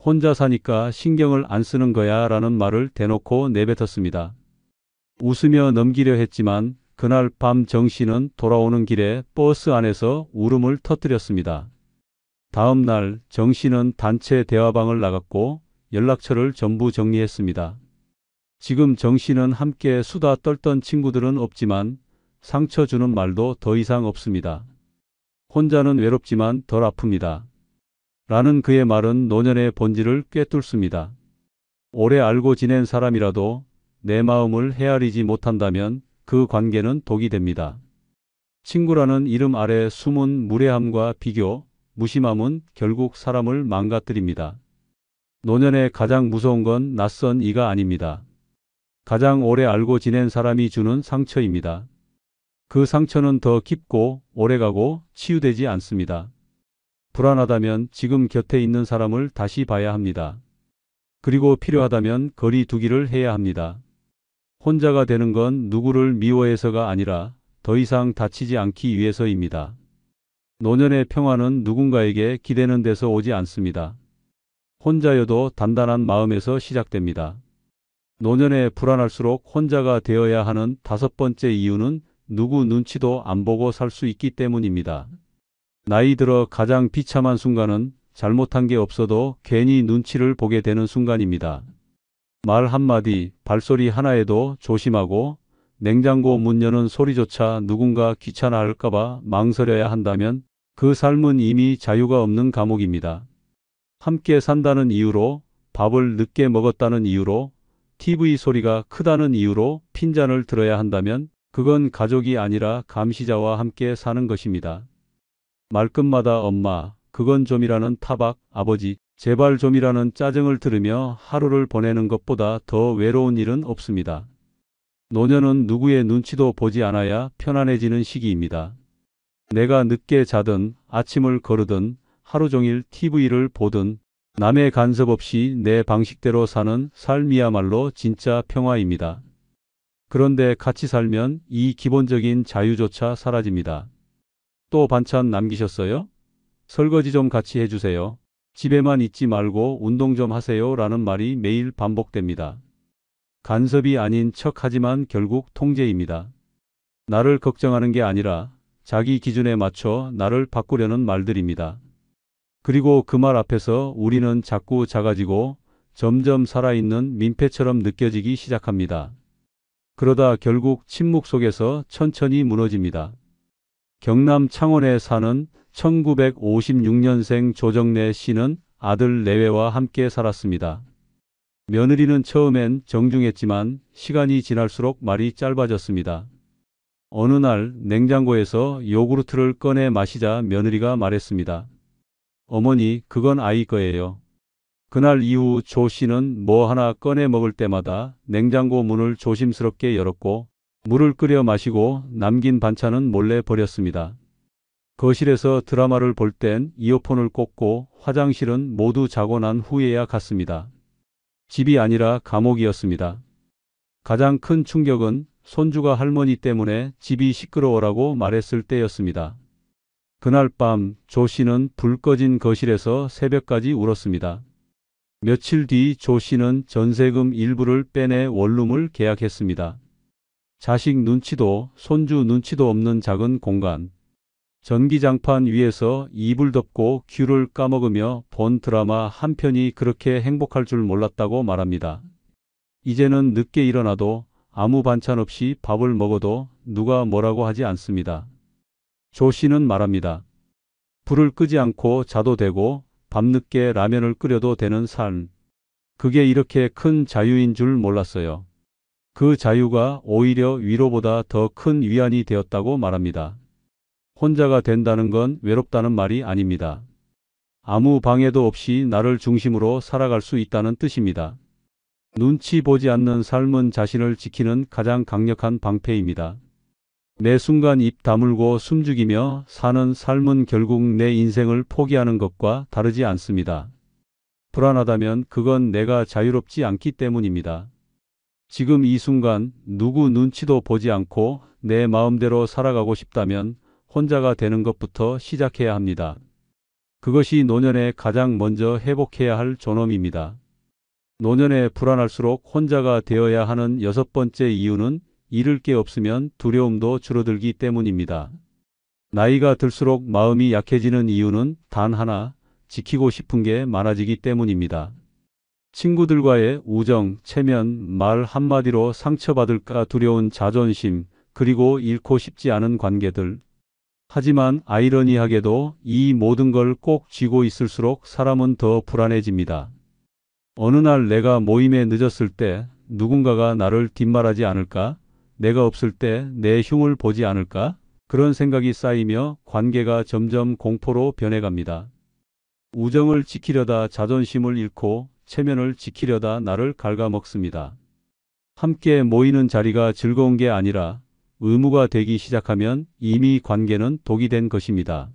혼자 사니까 신경을 안 쓰는 거야 라는 말을 대놓고 내뱉었습니다. 웃으며 넘기려 했지만 그날 밤 정 씨는 돌아오는 길에 버스 안에서 울음을 터뜨렸습니다. 다음 날 정 씨는 단체 대화방을 나갔고 연락처를 전부 정리했습니다. 지금 정 씨는 함께 수다 떨던 친구들은 없지만 상처 주는 말도 더 이상 없습니다. 혼자는 외롭지만 덜 아픕니다. 라는 그의 말은 노년의 본질을 꿰뚫습니다. 오래 알고 지낸 사람이라도 내 마음을 헤아리지 못한다면 그 관계는 독이 됩니다. 친구라는 이름 아래 숨은 무례함과 비교, 무심함은 결국 사람을 망가뜨립니다. 노년에 가장 무서운 건 낯선 이가 아닙니다. 가장 오래 알고 지낸 사람이 주는 상처입니다. 그 상처는 더 깊고 오래가고 치유되지 않습니다. 불안하다면 지금 곁에 있는 사람을 다시 봐야 합니다. 그리고 필요하다면 거리 두기를 해야 합니다. 혼자가 되는 건 누구를 미워해서가 아니라 더 이상 다치지 않기 위해서입니다. 노년의 평화는 누군가에게 기대는 데서 오지 않습니다. 혼자여도 단단한 마음에서 시작됩니다. 노년에 불안할수록 혼자가 되어야 하는 다섯 번째 이유는 누구 눈치도 안 보고 살 수 있기 때문입니다. 나이 들어 가장 비참한 순간은 잘못한 게 없어도 괜히 눈치를 보게 되는 순간입니다. 말 한마디, 발소리 하나에도 조심하고 냉장고 문 여는 소리조차 누군가 귀찮아할까봐 망설여야 한다면 그 삶은 이미 자유가 없는 감옥입니다. 함께 산다는 이유로, 밥을 늦게 먹었다는 이유로, TV 소리가 크다는 이유로 핀잔을 들어야 한다면 그건 가족이 아니라 감시자와 함께 사는 것입니다. 말끝마다 엄마, 그건 좀이라는 타박, 아버지, 제발 좀이라는 짜증을 들으며 하루를 보내는 것보다 더 외로운 일은 없습니다. 노년은 누구의 눈치도 보지 않아야 편안해지는 시기입니다. 내가 늦게 자든 아침을 거르든 하루 종일 TV를 보든 남의 간섭 없이 내 방식대로 사는 삶이야말로 진짜 평화입니다. 그런데 같이 살면 이 기본적인 자유조차 사라집니다. 또 반찬 남기셨어요? 설거지 좀 같이 해주세요. 집에만 있지 말고 운동 좀 하세요 라는 말이 매일 반복됩니다. 간섭이 아닌 척하지만 결국 통제입니다. 나를 걱정하는 게 아니라 자기 기준에 맞춰 나를 바꾸려는 말들입니다. 그리고 그 말 앞에서 우리는 자꾸 작아지고 점점 살아있는 민폐처럼 느껴지기 시작합니다. 그러다 결국 침묵 속에서 천천히 무너집니다. 경남 창원에 사는 1956년생 조정래 씨는 아들 내외와 함께 살았습니다. 며느리는 처음엔 정중했지만 시간이 지날수록 말이 짧아졌습니다. 어느 날 냉장고에서 요구르트를 꺼내 마시자 며느리가 말했습니다. 어머니, 그건 아이 거예요. 그날 이후 조 씨는 뭐 하나 꺼내 먹을 때마다 냉장고 문을 조심스럽게 열었고 물을 끓여 마시고 남긴 반찬은 몰래 버렸습니다. 거실에서 드라마를 볼 땐 이어폰을 꽂고 화장실은 모두 자고 난 후에야 갔습니다. 집이 아니라 감옥이었습니다. 가장 큰 충격은 손주가 할머니 때문에 집이 시끄러워라고 말했을 때였습니다. 그날 밤 조 씨는 불 꺼진 거실에서 새벽까지 울었습니다. 며칠 뒤 조 씨는 전세금 일부를 빼내 원룸을 계약했습니다. 자식 눈치도 손주 눈치도 없는 작은 공간. 전기장판 위에서 이불 덮고 귤을 까먹으며 본 드라마 한 편이 그렇게 행복할 줄 몰랐다고 말합니다. 이제는 늦게 일어나도 아무 반찬 없이 밥을 먹어도 누가 뭐라고 하지 않습니다. 조 씨는 말합니다. 불을 끄지 않고 자도 되고 밤늦게 라면을 끓여도 되는 삶. 그게 이렇게 큰 자유인 줄 몰랐어요. 그 자유가 오히려 위로보다 더 큰 위안이 되었다고 말합니다. 혼자가 된다는 건 외롭다는 말이 아닙니다. 아무 방해도 없이 나를 중심으로 살아갈 수 있다는 뜻입니다. 눈치 보지 않는 삶은 자신을 지키는 가장 강력한 방패입니다. 매 순간 입 다물고 숨죽이며 사는 삶은 결국 내 인생을 포기하는 것과 다르지 않습니다. 불안하다면 그건 내가 자유롭지 않기 때문입니다. 지금 이 순간 누구 눈치도 보지 않고 내 마음대로 살아가고 싶다면 혼자가 되는 것부터 시작해야 합니다. 그것이 노년에 가장 먼저 회복해야 할 존엄입니다. 노년에 불안할수록 혼자가 되어야 하는 6번째 이유는 잃을 게 없으면 두려움도 줄어들기 때문입니다. 나이가 들수록 마음이 약해지는 이유는 단 하나, 지키고 싶은 게 많아지기 때문입니다. 친구들과의 우정, 체면, 말 한마디로 상처받을까 두려운 자존심, 그리고 잃고 싶지 않은 관계들. 하지만 아이러니하게도 이 모든 걸 꼭 쥐고 있을수록 사람은 더 불안해집니다. 어느 날 내가 모임에 늦었을 때 누군가가 나를 뒷말하지 않을까? 내가 없을 때 내 흉을 보지 않을까? 그런 생각이 쌓이며 관계가 점점 공포로 변해갑니다. 우정을 지키려다 자존심을 잃고 체면을 지키려다 나를 갉아먹습니다. 함께 모이는 자리가 즐거운 게 아니라 의무가 되기 시작하면 이미 관계는 독이 된 것입니다.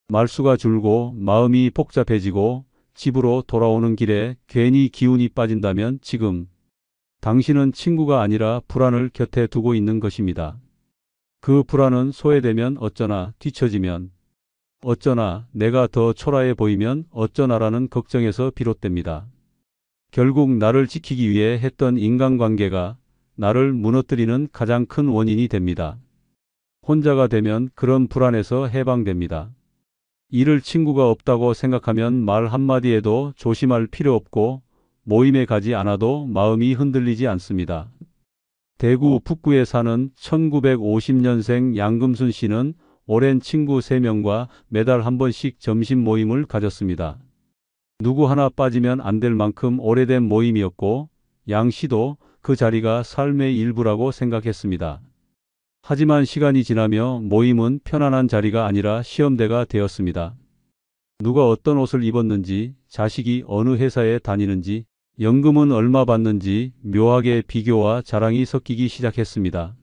말수가 줄고 마음이 복잡해지고 집으로 돌아오는 길에 괜히 기운이 빠진다면 지금 당신은 친구가 아니라 불안을 곁에 두고 있는 것입니다. 그 불안은 소외되면 어쩌나, 뒤처지면 어쩌나, 내가 더 초라해 보이면 어쩌나라는 걱정에서 비롯됩니다. 결국 나를 지키기 위해 했던 인간관계가 나를 무너뜨리는 가장 큰 원인이 됩니다. 혼자가 되면 그런 불안에서 해방됩니다. 잃을 친구가 없다고 생각하면 말 한마디에도 조심할 필요 없고 모임에 가지 않아도 마음이 흔들리지 않습니다. 대구 북구에 사는 1950년생 양금순 씨는 오랜 친구 3명과 매달 한 번씩 점심 모임을 가졌습니다. 누구 하나 빠지면 안 될 만큼 오래된 모임이었고 양 씨도 그 자리가 삶의 일부라고 생각했습니다. 하지만 시간이 지나며 모임은 편안한 자리가 아니라 시험대가 되었습니다. 누가 어떤 옷을 입었는지, 자식이 어느 회사에 다니는지, 연금은 얼마 받는지 묘하게 비교와 자랑이 섞이기 시작했습니다.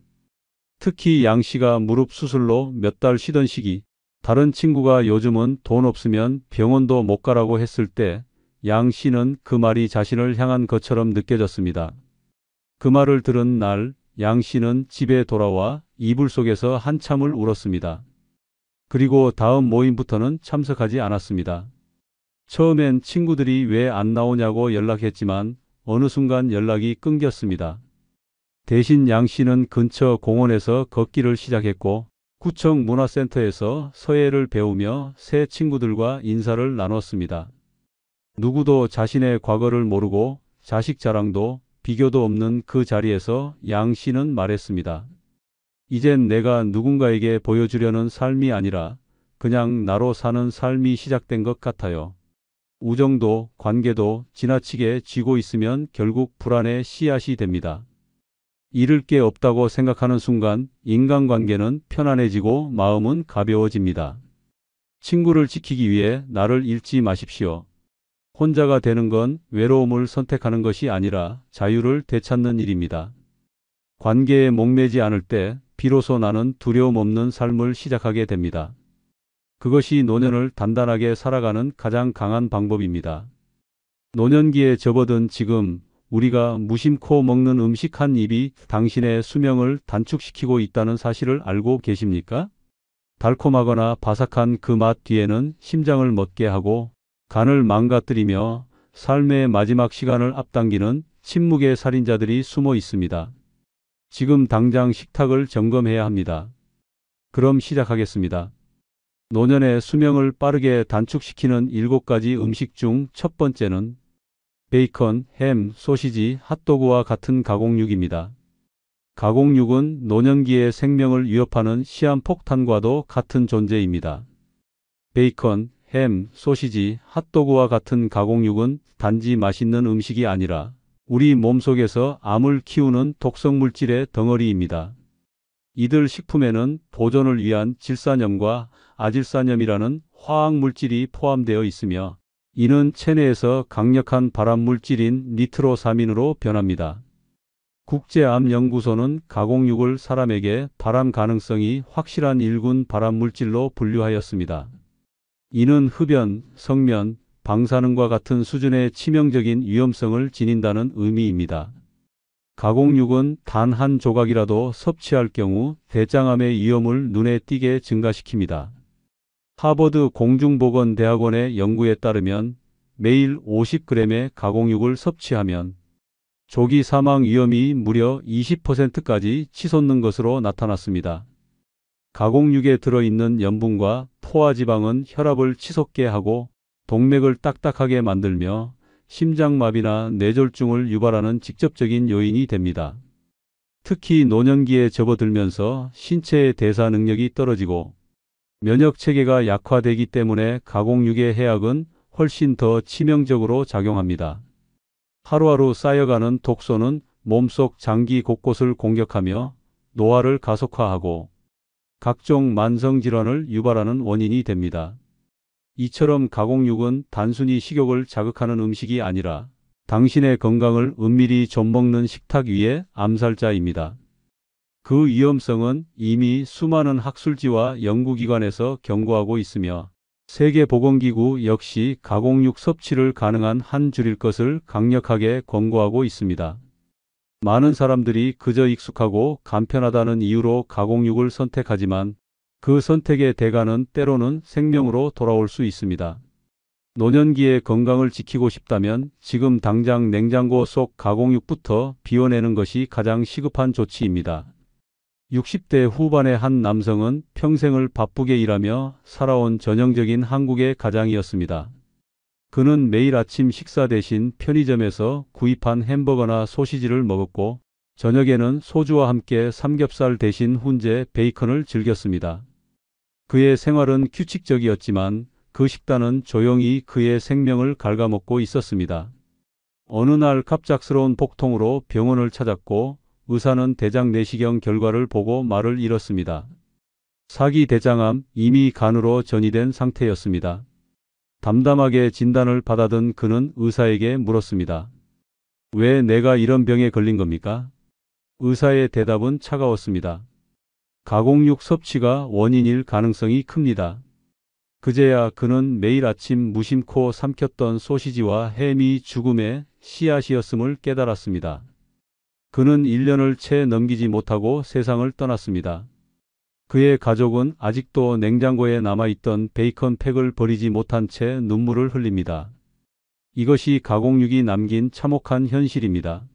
특히 양 씨가 무릎 수술로 몇 달 쉬던 시기, 다른 친구가 요즘은 돈 없으면 병원도 못 가라고 했을 때 양 씨는 그 말이 자신을 향한 것처럼 느껴졌습니다. 그 말을 들은 날 양 씨는 집에 돌아와 이불 속에서 한참을 울었습니다. 그리고 다음 모임부터는 참석하지 않았습니다. 처음엔 친구들이 왜 안 나오냐고 연락했지만 어느 순간 연락이 끊겼습니다. 대신 양 씨는 근처 공원에서 걷기를 시작했고 구청 문화센터에서 서예를 배우며 새 친구들과 인사를 나눴습니다. 누구도 자신의 과거를 모르고 자식 자랑도 비교도 없는 그 자리에서 양 씨는 말했습니다. 이젠 내가 누군가에게 보여주려는 삶이 아니라 그냥 나로 사는 삶이 시작된 것 같아요. 우정도 관계도 지나치게 쥐고 있으면 결국 불안의 씨앗이 됩니다. 잃을 게 없다고 생각하는 순간 인간관계는 편안해지고 마음은 가벼워집니다. 친구를 지키기 위해 나를 잃지 마십시오. 혼자가 되는 건 외로움을 선택하는 것이 아니라 자유를 되찾는 일입니다. 관계에 목매지 않을 때 비로소 나는 두려움 없는 삶을 시작하게 됩니다. 그것이 노년을 단단하게 살아가는 가장 강한 방법입니다. 노년기에 접어든 지금 우리가 무심코 먹는 음식 한 입이 당신의 수명을 단축시키고 있다는 사실을 알고 계십니까? 달콤하거나 바삭한 그 맛 뒤에는 심장을 멎게 하고 간을 망가뜨리며 삶의 마지막 시간을 앞당기는 침묵의 살인자들이 숨어 있습니다. 지금 당장 식탁을 점검해야 합니다. 그럼 시작하겠습니다. 노년의 수명을 빠르게 단축시키는 7가지 음식 중 첫 번째는 베이컨, 햄, 소시지, 핫도그와 같은 가공육입니다. 가공육은 노년기의 생명을 위협하는 시한폭탄과도 같은 존재입니다. 베이컨, 햄, 소시지, 핫도그와 같은 가공육은 단지 맛있는 음식이 아니라 우리 몸속에서 암을 키우는 독성물질의 덩어리입니다. 이들 식품에는 보존을 위한 질산염과 아질산염이라는 화학물질이 포함되어 있으며 이는 체내에서 강력한 발암물질인 니트로사민으로 변합니다. 국제암연구소는 가공육을 사람에게 발암 가능성이 확실한 1군 발암물질로 분류하였습니다. 이는 흡연, 성면, 방사능과 같은 수준의 치명적인 위험성을 지닌다는 의미입니다. 가공육은 단 한 조각이라도 섭취할 경우 대장암의 위험을 눈에 띄게 증가시킵니다. 하버드 공중보건대학원의 연구에 따르면 매일 50g의 가공육을 섭취하면 조기 사망 위험이 무려 20%까지 치솟는 것으로 나타났습니다. 가공육에 들어있는 염분과 포화지방은 혈압을 치솟게 하고 동맥을 딱딱하게 만들며 심장마비나 뇌졸중을 유발하는 직접적인 요인이 됩니다. 특히 노년기에 접어들면서 신체의 대사 능력이 떨어지고 면역체계가 약화되기 때문에 가공육의 해악은 훨씬 더 치명적으로 작용합니다. 하루하루 쌓여가는 독소는 몸속 장기 곳곳을 공격하며 노화를 가속화하고 각종 만성질환을 유발하는 원인이 됩니다. 이처럼 가공육은 단순히 식욕을 자극하는 음식이 아니라 당신의 건강을 은밀히 좀먹는 식탁 위의 암살자입니다. 그 위험성은 이미 수많은 학술지와 연구기관에서 경고하고 있으며 세계보건기구 역시 가공육 섭취를 가능한 한 줄일 것을 강력하게 권고하고 있습니다. 많은 사람들이 그저 익숙하고 간편하다는 이유로 가공육을 선택하지만 그 선택의 대가는 때로는 생명으로 돌아올 수 있습니다. 노년기의 건강을 지키고 싶다면 지금 당장 냉장고 속 가공육부터 비워내는 것이 가장 시급한 조치입니다. 60대 후반의 한 남성은 평생을 바쁘게 일하며 살아온 전형적인 한국의 가장이었습니다. 그는 매일 아침 식사 대신 편의점에서 구입한 햄버거나 소시지를 먹었고 저녁에는 소주와 함께 삼겹살 대신 훈제 베이컨을 즐겼습니다. 그의 생활은 규칙적이었지만 그 식단은 조용히 그의 생명을 갉아먹고 있었습니다. 어느 날 갑작스러운 복통으로 병원을 찾았고 의사는 대장 내시경 결과를 보고 말을 잃었습니다. 사기 대장암, 이미 간으로 전이된 상태였습니다. 담담하게 진단을 받아든 그는 의사에게 물었습니다. 왜 내가 이런 병에 걸린 겁니까? 의사의 대답은 차가웠습니다. 가공육 섭취가 원인일 가능성이 큽니다. 그제야 그는 매일 아침 무심코 삼켰던 소시지와 햄이 죽음의 씨앗이었음을 깨달았습니다. 그는 1년을 채 넘기지 못하고 세상을 떠났습니다. 그의 가족은 아직도 냉장고에 남아있던 베이컨 팩을 버리지 못한 채 눈물을 흘립니다. 이것이 가공육이 남긴 참혹한 현실입니다.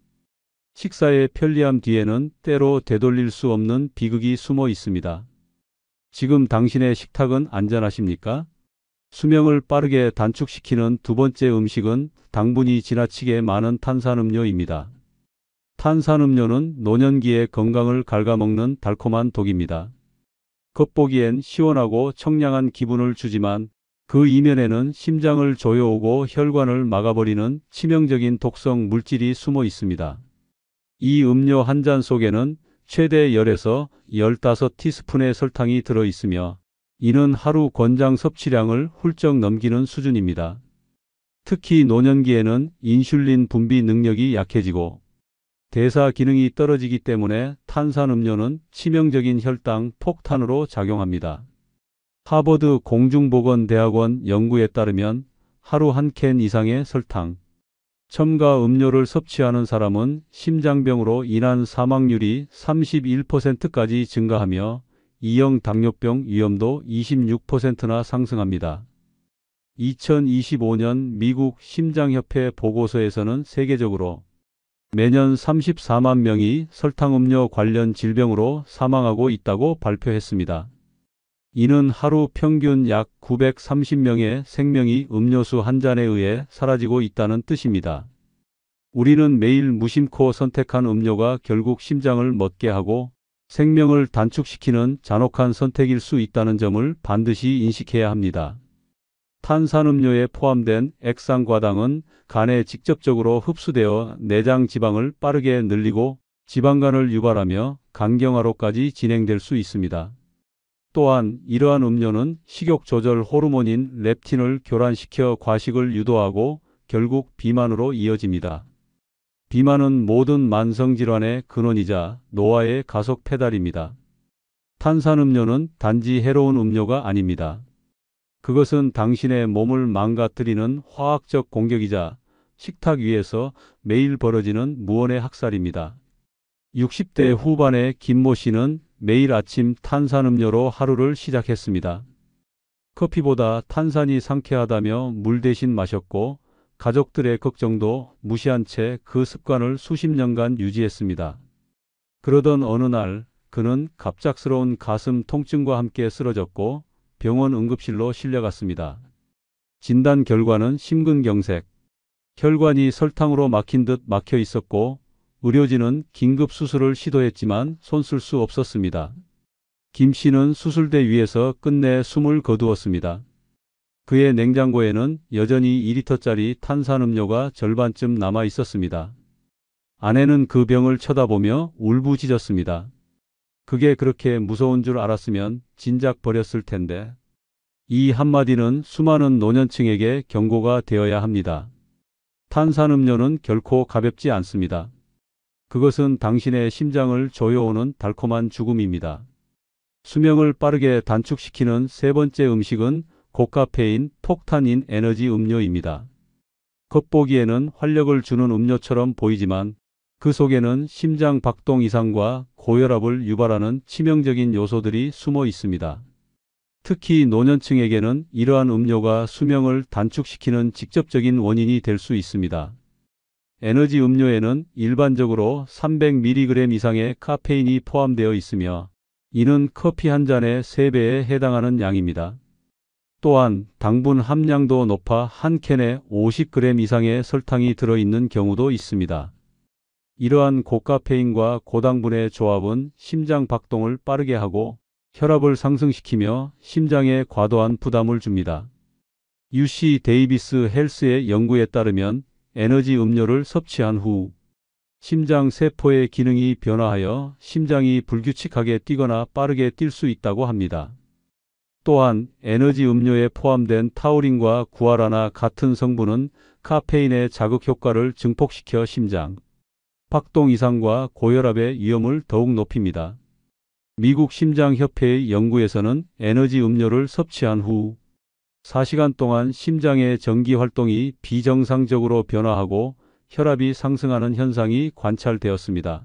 식사의 편리함 뒤에는 때로 되돌릴 수 없는 비극이 숨어 있습니다. 지금 당신의 식탁은 안전하십니까? 수명을 빠르게 단축시키는 두 번째 음식은 당분이 지나치게 많은 탄산음료입니다. 탄산음료는 노년기의 건강을 갉아먹는 달콤한 독입니다. 겉보기엔 시원하고 청량한 기분을 주지만 그 이면에는 심장을 조여오고 혈관을 막아버리는 치명적인 독성 물질이 숨어 있습니다. 이 음료 한 잔 속에는 최대 10에서 15티스푼의 설탕이 들어있으며 이는 하루 권장 섭취량을 훌쩍 넘기는 수준입니다. 특히 노년기에는 인슐린 분비 능력이 약해지고 대사 기능이 떨어지기 때문에 탄산음료는 치명적인 혈당 폭탄으로 작용합니다. 하버드 공중보건대학원 연구에 따르면 하루 한 캔 이상의 설탕, 첨가 음료를 섭취하는 사람은 심장병으로 인한 사망률이 31%까지 증가하며 2형 당뇨병 위험도 26%나 상승합니다. 2025년 미국 심장협회 보고서에서는 세계적으로 매년 34만 명이 설탕음료 관련 질병으로 사망하고 있다고 발표했습니다. 이는 하루 평균 약 930명의 생명이 음료수 한 잔에 의해 사라지고 있다는 뜻입니다. 우리는 매일 무심코 선택한 음료가 결국 심장을 멎게 하고 생명을 단축시키는 잔혹한 선택일 수 있다는 점을 반드시 인식해야 합니다. 탄산음료에 포함된 액상과당은 간에 직접적으로 흡수되어 내장 지방을 빠르게 늘리고 지방간을 유발하며 간경화로까지 진행될 수 있습니다. 또한 이러한 음료는 식욕 조절 호르몬인 렙틴을 교란시켜 과식을 유도하고 결국 비만으로 이어집니다. 비만은 모든 만성질환의 근원이자 노화의 가속 페달입니다. 탄산음료는 단지 해로운 음료가 아닙니다. 그것은 당신의 몸을 망가뜨리는 화학적 공격이자 식탁 위에서 매일 벌어지는 무언의 학살입니다. 60대 후반의 김모 씨는 매일 아침 탄산음료로 하루를 시작했습니다. 커피보다 탄산이 상쾌하다며 물 대신 마셨고 가족들의 걱정도 무시한 채 그 습관을 수십 년간 유지했습니다. 그러던 어느 날 그는 갑작스러운 가슴 통증과 함께 쓰러졌고 병원 응급실로 실려갔습니다. 진단 결과는 심근경색, 혈관이 설탕으로 막힌 듯 막혀 있었고 의료진은 긴급 수술을 시도했지만 손쓸 수 없었습니다. 김 씨는 수술대 위에서 끝내 숨을 거두었습니다. 그의 냉장고에는 여전히 2리터짜리 탄산음료가 절반쯤 남아 있었습니다. 아내는 그 병을 쳐다보며 울부짖었습니다. 그게 그렇게 무서운 줄 알았으면 진작 버렸을 텐데. 이 한마디는 수많은 노년층에게 경고가 되어야 합니다. 탄산음료는 결코 가볍지 않습니다. 그것은 당신의 심장을 조여오는 달콤한 죽음입니다. 수명을 빠르게 단축시키는 세 번째 음식은 고카페인 폭탄인 에너지 음료입니다. 겉보기에는 활력을 주는 음료처럼 보이지만 그 속에는 심장 박동 이상과 고혈압을 유발하는 치명적인 요소들이 숨어 있습니다. 특히 노년층에게는 이러한 음료가 수명을 단축시키는 직접적인 원인이 될 수 있습니다. 에너지 음료에는 일반적으로 300mg 이상의 카페인이 포함되어 있으며 이는 커피 한 잔의 3배에 해당하는 양입니다. 또한 당분 함량도 높아 한 캔에 50g 이상의 설탕이 들어있는 경우도 있습니다. 이러한 고카페인과 고당분의 조합은 심장 박동을 빠르게 하고 혈압을 상승시키며 심장에 과도한 부담을 줍니다. UC 데이비스 헬스의 연구에 따르면 에너지 음료를 섭취한 후 심장 세포의 기능이 변화하여 심장이 불규칙하게 뛰거나 빠르게 뛸 수 있다고 합니다. 또한 에너지 음료에 포함된 타우린과 구아라나 같은 성분은 카페인의 자극 효과를 증폭시켜 심장 박동 이상과 고혈압의 위험을 더욱 높입니다. 미국 심장협회의 연구에서는 에너지 음료를 섭취한 후 4시간 동안 심장의 전기 활동이 비정상적으로 변화하고 혈압이 상승하는 현상이 관찰되었습니다.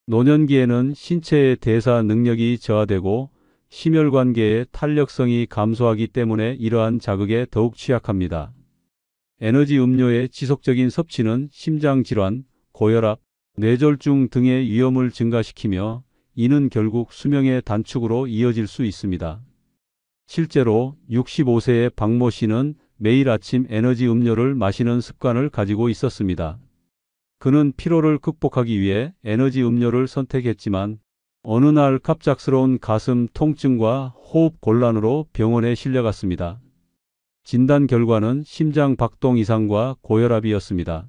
노년기에는 신체의 대사 능력이 저하되고 심혈관계의 탄력성이 감소하기 때문에 이러한 자극에 더욱 취약합니다. 에너지 음료의 지속적인 섭취는 심장질환, 고혈압, 뇌졸중 등의 위험을 증가시키며 이는 결국 수명의 단축으로 이어질 수 있습니다. 실제로 65세의 박모 씨는 매일 아침 에너지 음료를 마시는 습관을 가지고 있었습니다. 그는 피로를 극복하기 위해 에너지 음료를 선택했지만 어느 날 갑작스러운 가슴 통증과 호흡 곤란으로 병원에 실려갔습니다. 진단 결과는 심장 박동 이상과 고혈압이었습니다.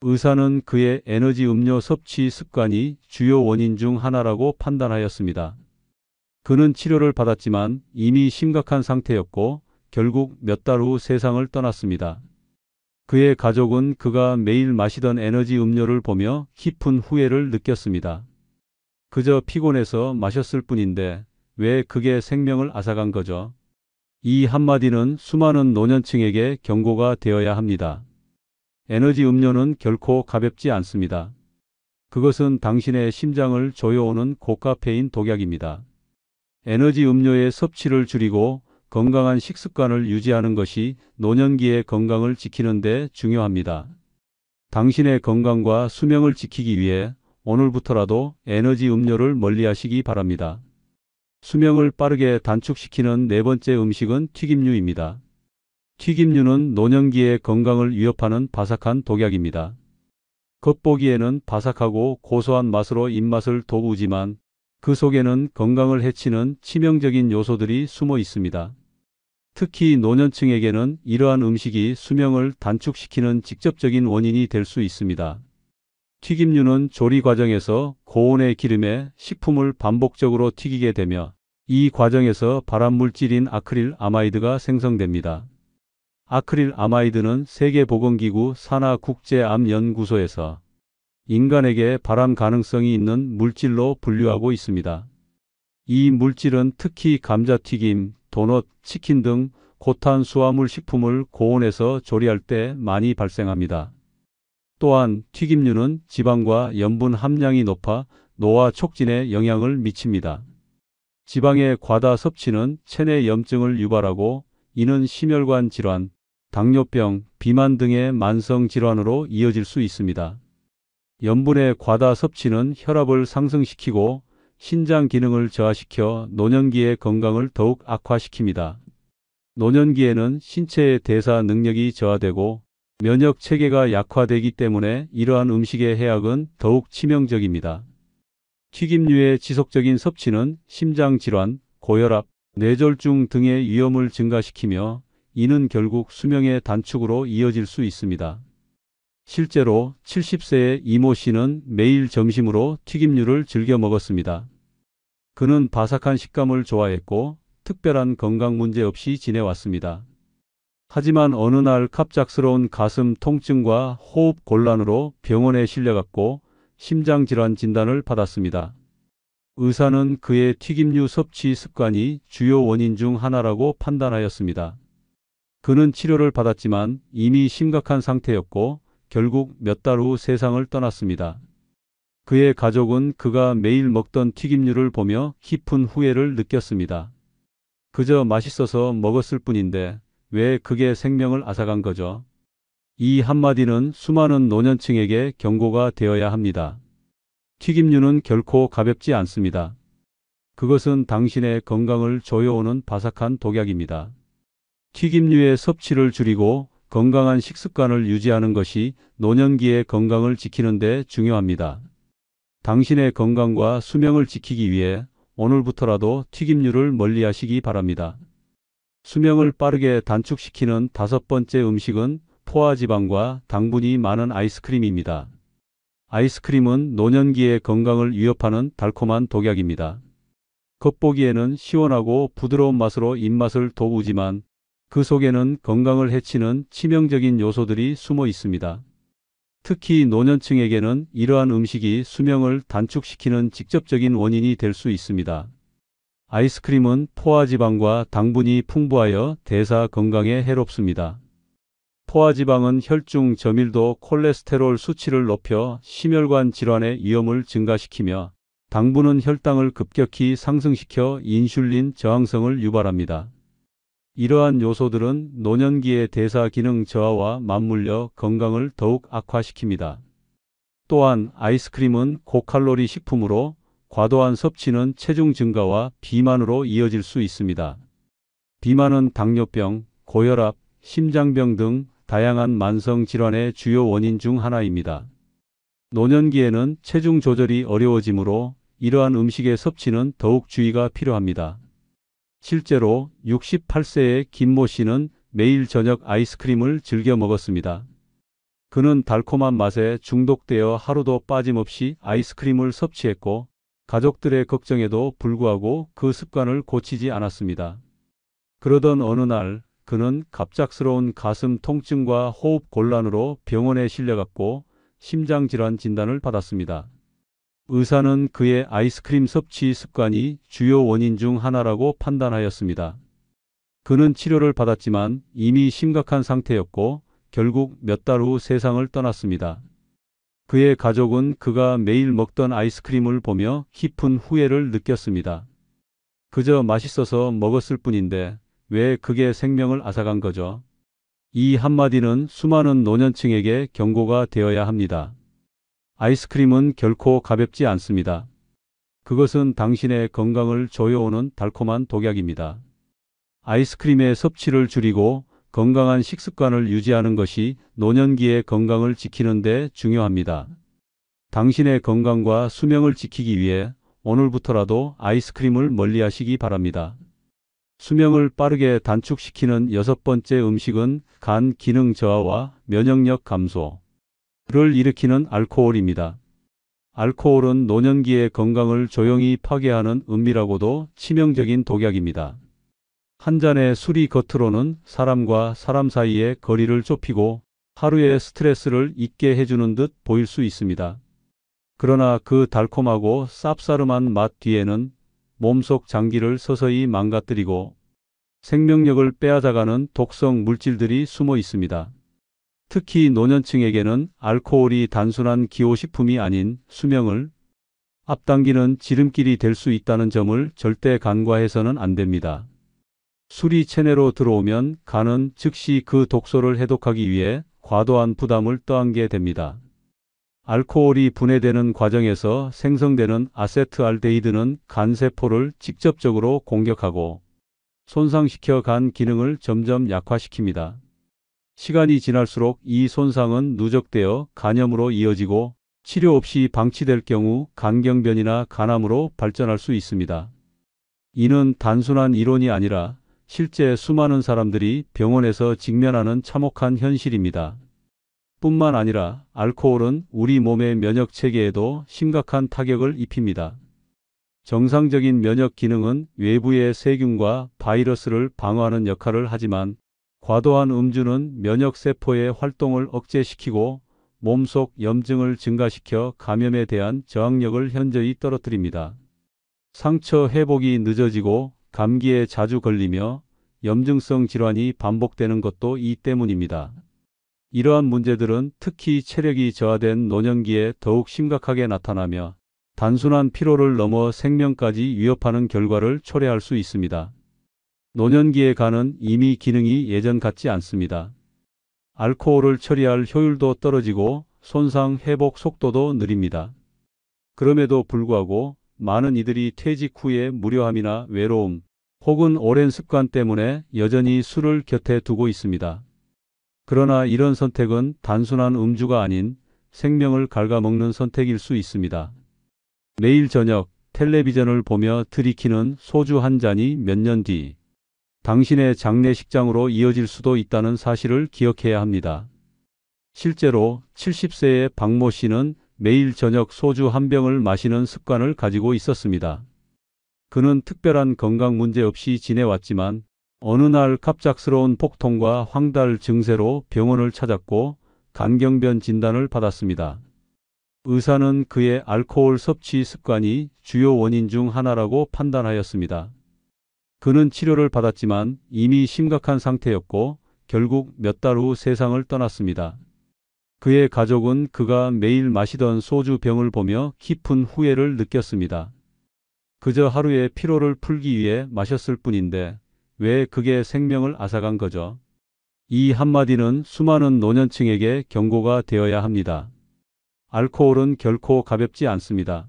의사는 그의 에너지 음료 섭취 습관이 주요 원인 중 하나라고 판단하였습니다. 그는 치료를 받았지만 이미 심각한 상태였고 결국 몇 달 후 세상을 떠났습니다. 그의 가족은 그가 매일 마시던 에너지 음료를 보며 깊은 후회를 느꼈습니다. 그저 피곤해서 마셨을 뿐인데 왜 그게 생명을 앗아간 거죠? 이 한마디는 수많은 노년층에게 경고가 되어야 합니다. 에너지 음료는 결코 가볍지 않습니다. 그것은 당신의 심장을 조여오는 고카페인 독약입니다. 에너지 음료의 섭취를 줄이고 건강한 식습관을 유지하는 것이 노년기의 건강을 지키는 데 중요합니다. 당신의 건강과 수명을 지키기 위해 오늘부터라도 에너지 음료를 멀리하시기 바랍니다. 수명을 빠르게 단축시키는 네 번째 음식은 튀김류입니다. 튀김류는 노년기의 건강을 위협하는 바삭한 독약입니다. 겉보기에는 바삭하고 고소한 맛으로 입맛을 돋우지만 그 속에는 건강을 해치는 치명적인 요소들이 숨어 있습니다. 특히 노년층에게는 이러한 음식이 수명을 단축시키는 직접적인 원인이 될 수 있습니다. 튀김류는 조리 과정에서 고온의 기름에 식품을 반복적으로 튀기게 되며 이 과정에서 발암물질인 아크릴 아마이드가 생성됩니다. 아크릴 아마이드는 세계보건기구 산하국제암연구소에서 인간에게 발암 가능성이 있는 물질로 분류하고 있습니다. 이 물질은 특히 감자튀김, 도넛, 치킨 등 고탄수화물 식품을 고온에서 조리할 때 많이 발생합니다. 또한 튀김류는 지방과 염분 함량이 높아 노화 촉진에 영향을 미칩니다. 지방의 과다 섭취는 체내 염증을 유발하고 이는 심혈관 질환, 당뇨병, 비만 등의 만성 질환으로 이어질 수 있습니다. 염분의 과다 섭취는 혈압을 상승시키고 신장 기능을 저하시켜 노년기의 건강을 더욱 악화시킵니다. 노년기에는 신체의 대사 능력이 저하되고 면역 체계가 약화되기 때문에 이러한 음식의 해악은 더욱 치명적입니다. 튀김류의 지속적인 섭취는 심장 질환, 고혈압, 뇌졸중 등의 위험을 증가시키며 이는 결국 수명의 단축으로 이어질 수 있습니다. 실제로 70세의 이모 씨는 매일 점심으로 튀김류를 즐겨 먹었습니다. 그는 바삭한 식감을 좋아했고 특별한 건강 문제 없이 지내왔습니다. 하지만 어느 날 갑작스러운 가슴 통증과 호흡 곤란으로 병원에 실려갔고 심장질환 진단을 받았습니다. 의사는 그의 튀김류 섭취 습관이 주요 원인 중 하나라고 판단하였습니다. 그는 치료를 받았지만 이미 심각한 상태였고 결국 몇 달 후 세상을 떠났습니다. 그의 가족은 그가 매일 먹던 튀김류를 보며 깊은 후회를 느꼈습니다. 그저 맛있어서 먹었을 뿐인데 왜 그게 생명을 앗아간 거죠? 이 한마디는 수많은 노년층에게 경고가 되어야 합니다. 튀김류는 결코 가볍지 않습니다. 그것은 당신의 건강을 조여오는 바삭한 독약입니다. 튀김류의 섭취를 줄이고 건강한 식습관을 유지하는 것이 노년기의 건강을 지키는 데 중요합니다. 당신의 건강과 수명을 지키기 위해 오늘부터라도 튀김류를 멀리하시기 바랍니다. 수명을 빠르게 단축시키는 5번째 음식은 포화지방과 당분이 많은 아이스크림입니다. 아이스크림은 노년기의 건강을 위협하는 달콤한 독약입니다. 겉보기에는 시원하고 부드러운 맛으로 입맛을 돋우지만 그 속에는 건강을 해치는 치명적인 요소들이 숨어 있습니다. 특히 노년층에게는 이러한 음식이 수명을 단축시키는 직접적인 원인이 될 수 있습니다. 아이스크림은 포화지방과 당분이 풍부하여 대사 건강에 해롭습니다. 포화지방은 혈중 저밀도 콜레스테롤 수치를 높여 심혈관 질환의 위험을 증가시키며 당분은 혈당을 급격히 상승시켜 인슐린 저항성을 유발합니다. 이러한 요소들은 노년기의 대사 기능 저하와 맞물려 건강을 더욱 악화시킵니다. 또한 아이스크림은 고칼로리 식품으로 과도한 섭취는 체중 증가와 비만으로 이어질 수 있습니다. 비만은 당뇨병, 고혈압, 심장병 등 다양한 만성 질환의 주요 원인 중 하나입니다. 노년기에는 체중 조절이 어려워지므로 이러한 음식의 섭취는 더욱 주의가 필요합니다. 실제로 68세의 김모 씨는 매일 저녁 아이스크림을 즐겨 먹었습니다. 그는 달콤한 맛에 중독되어 하루도 빠짐없이 아이스크림을 섭취했고 가족들의 걱정에도 불구하고 그 습관을 고치지 않았습니다. 그러던 어느 날 그는 갑작스러운 가슴 통증과 호흡 곤란으로 병원에 실려갔고 심장질환 진단을 받았습니다. 의사는 그의 아이스크림 섭취 습관이 주요 원인 중 하나라고 판단하였습니다. 그는 치료를 받았지만 이미 심각한 상태였고 결국 몇 달 후 세상을 떠났습니다. 그의 가족은 그가 매일 먹던 아이스크림을 보며 깊은 후회를 느꼈습니다. 그저 맛있어서 먹었을 뿐인데 왜 그게 생명을 앗아간 거죠? 이 한마디는 수많은 노년층에게 경고가 되어야 합니다. 아이스크림은 결코 가볍지 않습니다. 그것은 당신의 건강을 조여오는 달콤한 독약입니다. 아이스크림의 섭취를 줄이고 건강한 식습관을 유지하는 것이 노년기의 건강을 지키는 데 중요합니다. 당신의 건강과 수명을 지키기 위해 오늘부터라도 아이스크림을 멀리하시기 바랍니다. 수명을 빠르게 단축시키는 6번째 음식은 간 기능 저하와 면역력 감소를 일으키는 알코올입니다. 알코올은 노년기의 건강을 조용히 파괴하는 은밀하고도 치명적인 독약입니다. 한 잔의 술이 겉으로는 사람과 사람 사이의 거리를 좁히고 하루의 스트레스를 잊게 해주는 듯 보일 수 있습니다. 그러나 그 달콤하고 쌉싸름한 맛 뒤에는 몸속 장기를 서서히 망가뜨리고 생명력을 빼앗아가는 독성 물질들이 숨어 있습니다. 특히 노년층에게는 알코올이 단순한 기호식품이 아닌 수명을 앞당기는 지름길이 될 수 있다는 점을 절대 간과해서는 안 됩니다. 술이 체내로 들어오면 간은 즉시 그 독소를 해독하기 위해 과도한 부담을 떠안게 됩니다. 알코올이 분해되는 과정에서 생성되는 아세트알데히드는 간세포를 직접적으로 공격하고 손상시켜 간 기능을 점점 약화시킵니다. 시간이 지날수록 이 손상은 누적되어 간염으로 이어지고 치료 없이 방치될 경우 간경변이나 간암으로 발전할 수 있습니다. 이는 단순한 이론이 아니라 실제 수많은 사람들이 병원에서 직면하는 참혹한 현실입니다. 뿐만 아니라 알코올은 우리 몸의 면역 체계에도 심각한 타격을 입힙니다. 정상적인 면역 기능은 외부의 세균과 바이러스를 방어하는 역할을 하지만 과도한 음주는 면역 세포의 활동을 억제시키고 몸속 염증을 증가시켜 감염에 대한 저항력을 현저히 떨어뜨립니다. 상처 회복이 늦어지고 감기에 자주 걸리며 염증성 질환이 반복되는 것도 이 때문입니다. 이러한 문제들은 특히 체력이 저하된 노년기에 더욱 심각하게 나타나며 단순한 피로를 넘어 생명까지 위협하는 결과를 초래할 수 있습니다. 노년기의 간은 이미 기능이 예전 같지 않습니다. 알코올을 처리할 효율도 떨어지고 손상 회복 속도도 느립니다. 그럼에도 불구하고 많은 이들이 퇴직 후에 무료함이나 외로움 혹은 오랜 습관 때문에 여전히 술을 곁에 두고 있습니다. 그러나 이런 선택은 단순한 음주가 아닌 생명을 갉아먹는 선택일 수 있습니다. 매일 저녁 텔레비전을 보며 들이키는 소주 한 잔이 몇 년 뒤 당신의 장례식장으로 이어질 수도 있다는 사실을 기억해야 합니다. 실제로 70세의 박모 씨는 매일 저녁 소주 한 병을 마시는 습관을 가지고 있었습니다. 그는 특별한 건강 문제 없이 지내왔지만 어느 날 갑작스러운 복통과 황달 증세로 병원을 찾았고 간경변 진단을 받았습니다. 의사는 그의 알코올 섭취 습관이 주요 원인 중 하나라고 판단하였습니다. 그는 치료를 받았지만 이미 심각한 상태였고 결국 몇 달 후 세상을 떠났습니다. 그의 가족은 그가 매일 마시던 소주 병을 보며 깊은 후회를 느꼈습니다. 그저 하루의 피로를 풀기 위해 마셨을 뿐인데 왜 그게 생명을 앗아간 거죠? 이 한마디는 수많은 노년층에게 경고가 되어야 합니다. 알코올은 결코 가볍지 않습니다.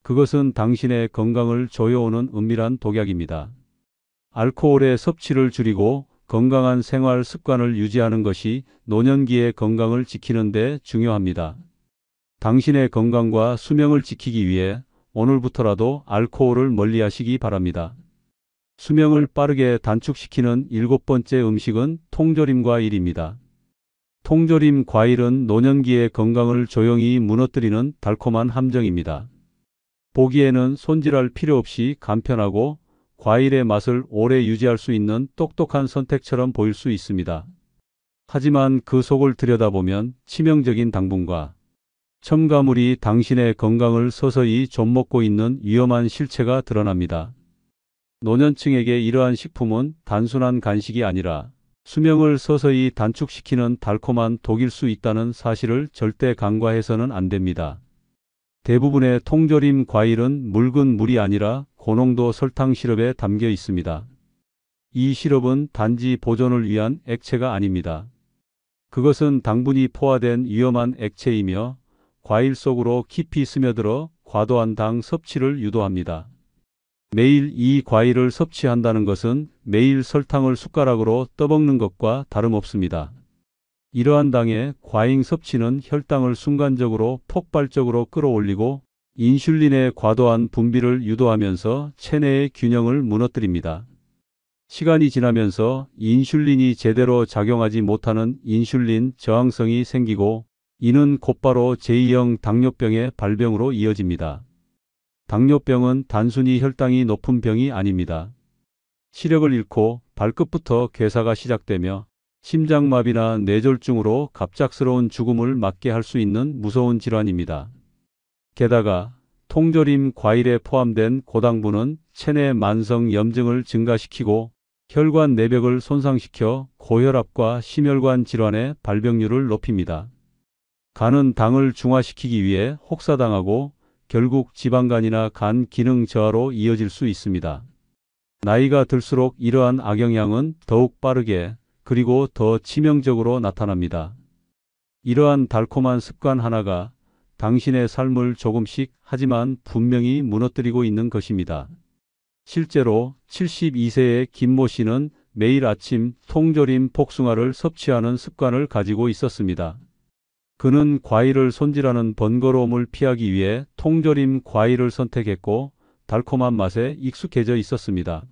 그것은 당신의 건강을 조여오는 은밀한 독약입니다. 알코올의 섭취를 줄이고 건강한 생활 습관을 유지하는 것이 노년기의 건강을 지키는 데 중요합니다. 당신의 건강과 수명을 지키기 위해 오늘부터라도 알코올을 멀리하시기 바랍니다. 수명을 빠르게 단축시키는 7번째 음식은 통조림 과일입니다. 통조림 과일은 노년기의 건강을 조용히 무너뜨리는 달콤한 함정입니다. 보기에는 손질할 필요 없이 간편하고 과일의 맛을 오래 유지할 수 있는 똑똑한 선택처럼 보일 수 있습니다. 하지만 그 속을 들여다보면 치명적인 당분과 첨가물이 당신의 건강을 서서히 좀먹고 있는 위험한 실체가 드러납니다. 노년층에게 이러한 식품은 단순한 간식이 아니라 수명을 서서히 단축시키는 달콤한 독일 수 있다는 사실을 절대 간과해서는 안 됩니다. 대부분의 통조림 과일은 묽은 물이 아니라 고농도 설탕 시럽에 담겨 있습니다. 이 시럽은 단지 보존을 위한 액체가 아닙니다. 그것은 당분이 포화된 위험한 액체이며 과일 속으로 깊이 스며들어 과도한 당 섭취를 유도합니다. 매일 이 과일을 섭취한다는 것은 매일 설탕을 숟가락으로 떠먹는 것과 다름없습니다. 이러한 당의 과잉 섭취는 혈당을 순간적으로 폭발적으로 끌어올리고 인슐린의 과도한 분비를 유도하면서 체내의 균형을 무너뜨립니다. 시간이 지나면서 인슐린이 제대로 작용하지 못하는 인슐린 저항성이 생기고 이는 곧바로 제2형 당뇨병의 발병으로 이어집니다. 당뇨병은 단순히 혈당이 높은 병이 아닙니다. 시력을 잃고 발끝부터 괴사가 시작되며 심장마비나 뇌졸중으로 갑작스러운 죽음을 맞게 할 수 있는 무서운 질환입니다. 게다가 통조림 과일에 포함된 고당분은 체내 만성 염증을 증가시키고 혈관 내벽을 손상시켜 고혈압과 심혈관 질환의 발병률을 높입니다. 간은 당을 중화시키기 위해 혹사당하고 결국 지방간이나 간 기능 저하로 이어질 수 있습니다. 나이가 들수록 이러한 악영향은 더욱 빠르게 그리고 더 치명적으로 나타납니다. 이러한 달콤한 습관 하나가 당신의 삶을 조금씩 하지만 분명히 무너뜨리고 있는 것입니다. 실제로 72세의 김모 씨는 매일 아침 통조림 복숭아를 섭취하는 습관을 가지고 있었습니다. 그는 과일을 손질하는 번거로움을 피하기 위해 통조림 과일을 선택했고 달콤한 맛에 익숙해져 있었습니다.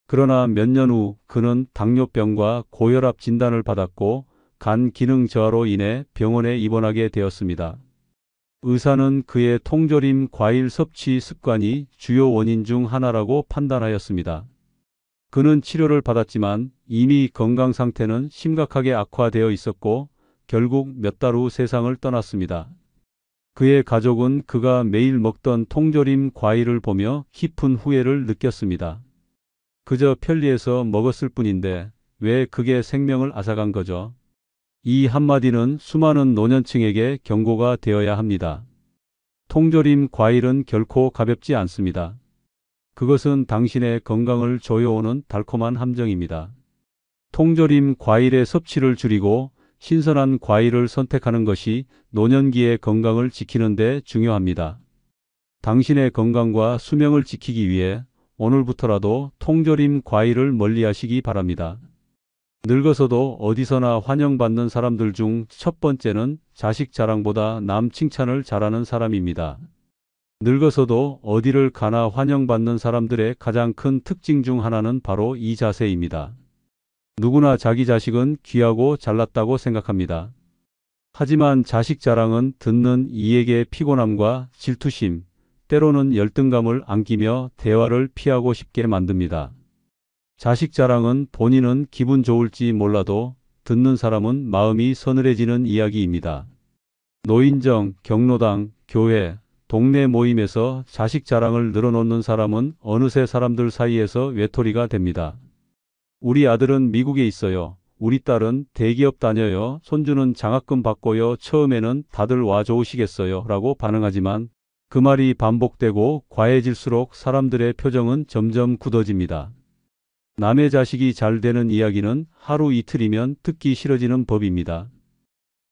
그러나 몇 년 후 그는 당뇨병과 고혈압 진단을 받았고 간 기능 저하로 인해 병원에 입원하게 되었습니다. 의사는 그의 통조림 과일 섭취 습관이 주요 원인 중 하나라고 판단하였습니다. 그는 치료를 받았지만 이미 건강 상태는 심각하게 악화되어 있었고 결국 몇 달 후 세상을 떠났습니다. 그의 가족은 그가 매일 먹던 통조림 과일을 보며 깊은 후회를 느꼈습니다. 그저 편리해서 먹었을 뿐인데 왜 그게 생명을 앗아간 거죠? 이 한마디는 수많은 노년층에게 경고가 되어야 합니다. 통조림 과일은 결코 가볍지 않습니다. 그것은 당신의 건강을 조여오는 달콤한 함정입니다. 통조림 과일의 섭취를 줄이고 신선한 과일을 선택하는 것이 노년기의 건강을 지키는 데 중요합니다. 당신의 건강과 수명을 지키기 위해 오늘부터라도 통조림 과일을 멀리하시기 바랍니다. 늙어서도 어디서나 환영받는 사람들 중 첫 번째는 자식 자랑보다 남 칭찬을 잘하는 사람입니다. 늙어서도 어디를 가나 환영받는 사람들의 가장 큰 특징 중 하나는 바로 이 자세입니다. 누구나 자기 자식은 귀하고 잘났다고 생각합니다. 하지만 자식 자랑은 듣는 이에게 피곤함과 질투심, 때로는 열등감을 안기며 대화를 피하고 싶게 만듭니다. 자식 자랑은 본인은 기분 좋을지 몰라도 듣는 사람은 마음이 서늘해지는 이야기입니다. 노인정, 경로당, 교회, 동네 모임에서 자식 자랑을 늘어놓는 사람은 어느새 사람들 사이에서 외톨이가 됩니다. 우리 아들은 미국에 있어요. 우리 딸은 대기업 다녀요. 손주는 장학금 받고요. 처음에는 다들 와 좋으시겠어요. 라고 반응하지만 그 말이 반복되고 과해질수록 사람들의 표정은 점점 굳어집니다. 남의 자식이 잘 되는 이야기는 하루 이틀이면 듣기 싫어지는 법입니다.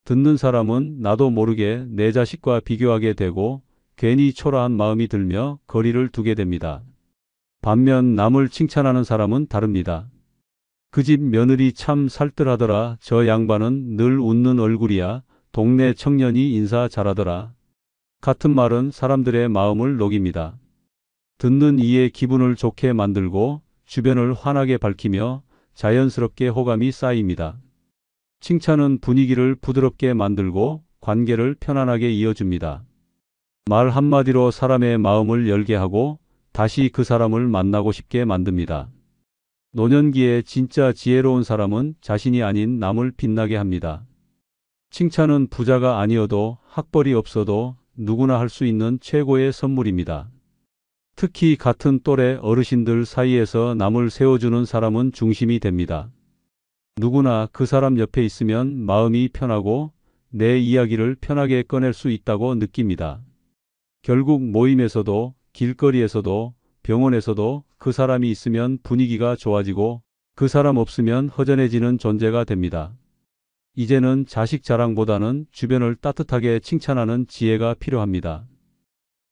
듣는 사람은 나도 모르게 내 자식과 비교하게 되고 괜히 초라한 마음이 들며 거리를 두게 됩니다. 반면 남을 칭찬하는 사람은 다릅니다. 그 집 며느리 참 살뜰하더라. 저 양반은 늘 웃는 얼굴이야. 동네 청년이 인사 잘하더라. 같은 말은 사람들의 마음을 녹입니다. 듣는 이의 기분을 좋게 만들고 주변을 환하게 밝히며 자연스럽게 호감이 쌓입니다. 칭찬은 분위기를 부드럽게 만들고 관계를 편안하게 이어줍니다. 말 한마디로 사람의 마음을 열게 하고 다시 그 사람을 만나고 싶게 만듭니다. 노년기에 진짜 지혜로운 사람은 자신이 아닌 남을 빛나게 합니다. 칭찬은 부자가 아니어도 학벌이 없어도 누구나 할 수 있는 최고의 선물입니다. 특히 같은 또래 어르신들 사이에서 남을 세워주는 사람은 중심이 됩니다. 누구나 그 사람 옆에 있으면 마음이 편하고 내 이야기를 편하게 꺼낼 수 있다고 느낍니다. 결국 모임에서도 길거리에서도 병원에서도 그 사람이 있으면 분위기가 좋아지고 그 사람 없으면 허전해지는 존재가 됩니다. 이제는 자식 자랑보다는 주변을 따뜻하게 칭찬하는 지혜가 필요합니다.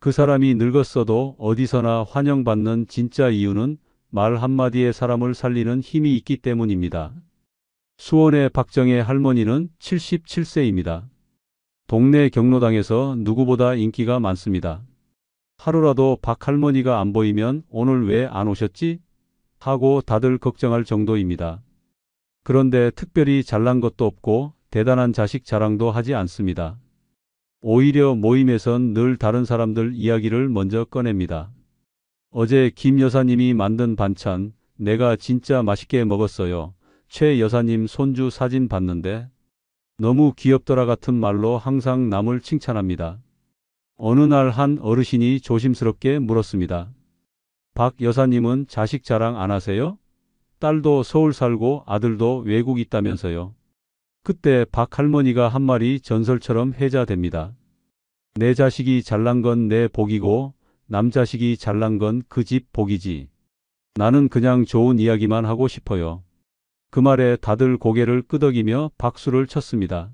그 사람이 늙었어도 어디서나 환영받는 진짜 이유는 말 한마디에 사람을 살리는 힘이 있기 때문입니다. 수원의 박정혜 할머니는 77세입니다. 동네 경로당에서 누구보다 인기가 많습니다. 하루라도 박 할머니가 안 보이면 오늘 왜 안 오셨지? 하고 다들 걱정할 정도입니다. 그런데 특별히 잘난 것도 없고 대단한 자식 자랑도 하지 않습니다. 오히려 모임에선 늘 다른 사람들 이야기를 먼저 꺼냅니다. 어제 김 여사님이 만든 반찬 내가 진짜 맛있게 먹었어요. 최 여사님 손주 사진 봤는데 너무 귀엽더라 같은 말로 항상 남을 칭찬합니다. 어느 날 한 어르신이 조심스럽게 물었습니다. 박 여사님은 자식 자랑 안 하세요? 딸도 서울 살고 아들도 외국 있다면서요. 그때 박 할머니가 한 말이 전설처럼 회자됩니다. 내 자식이 잘난 건 내 복이고 남 자식이 잘난 건 그 집 복이지. 나는 그냥 좋은 이야기만 하고 싶어요. 그 말에 다들 고개를 끄덕이며 박수를 쳤습니다.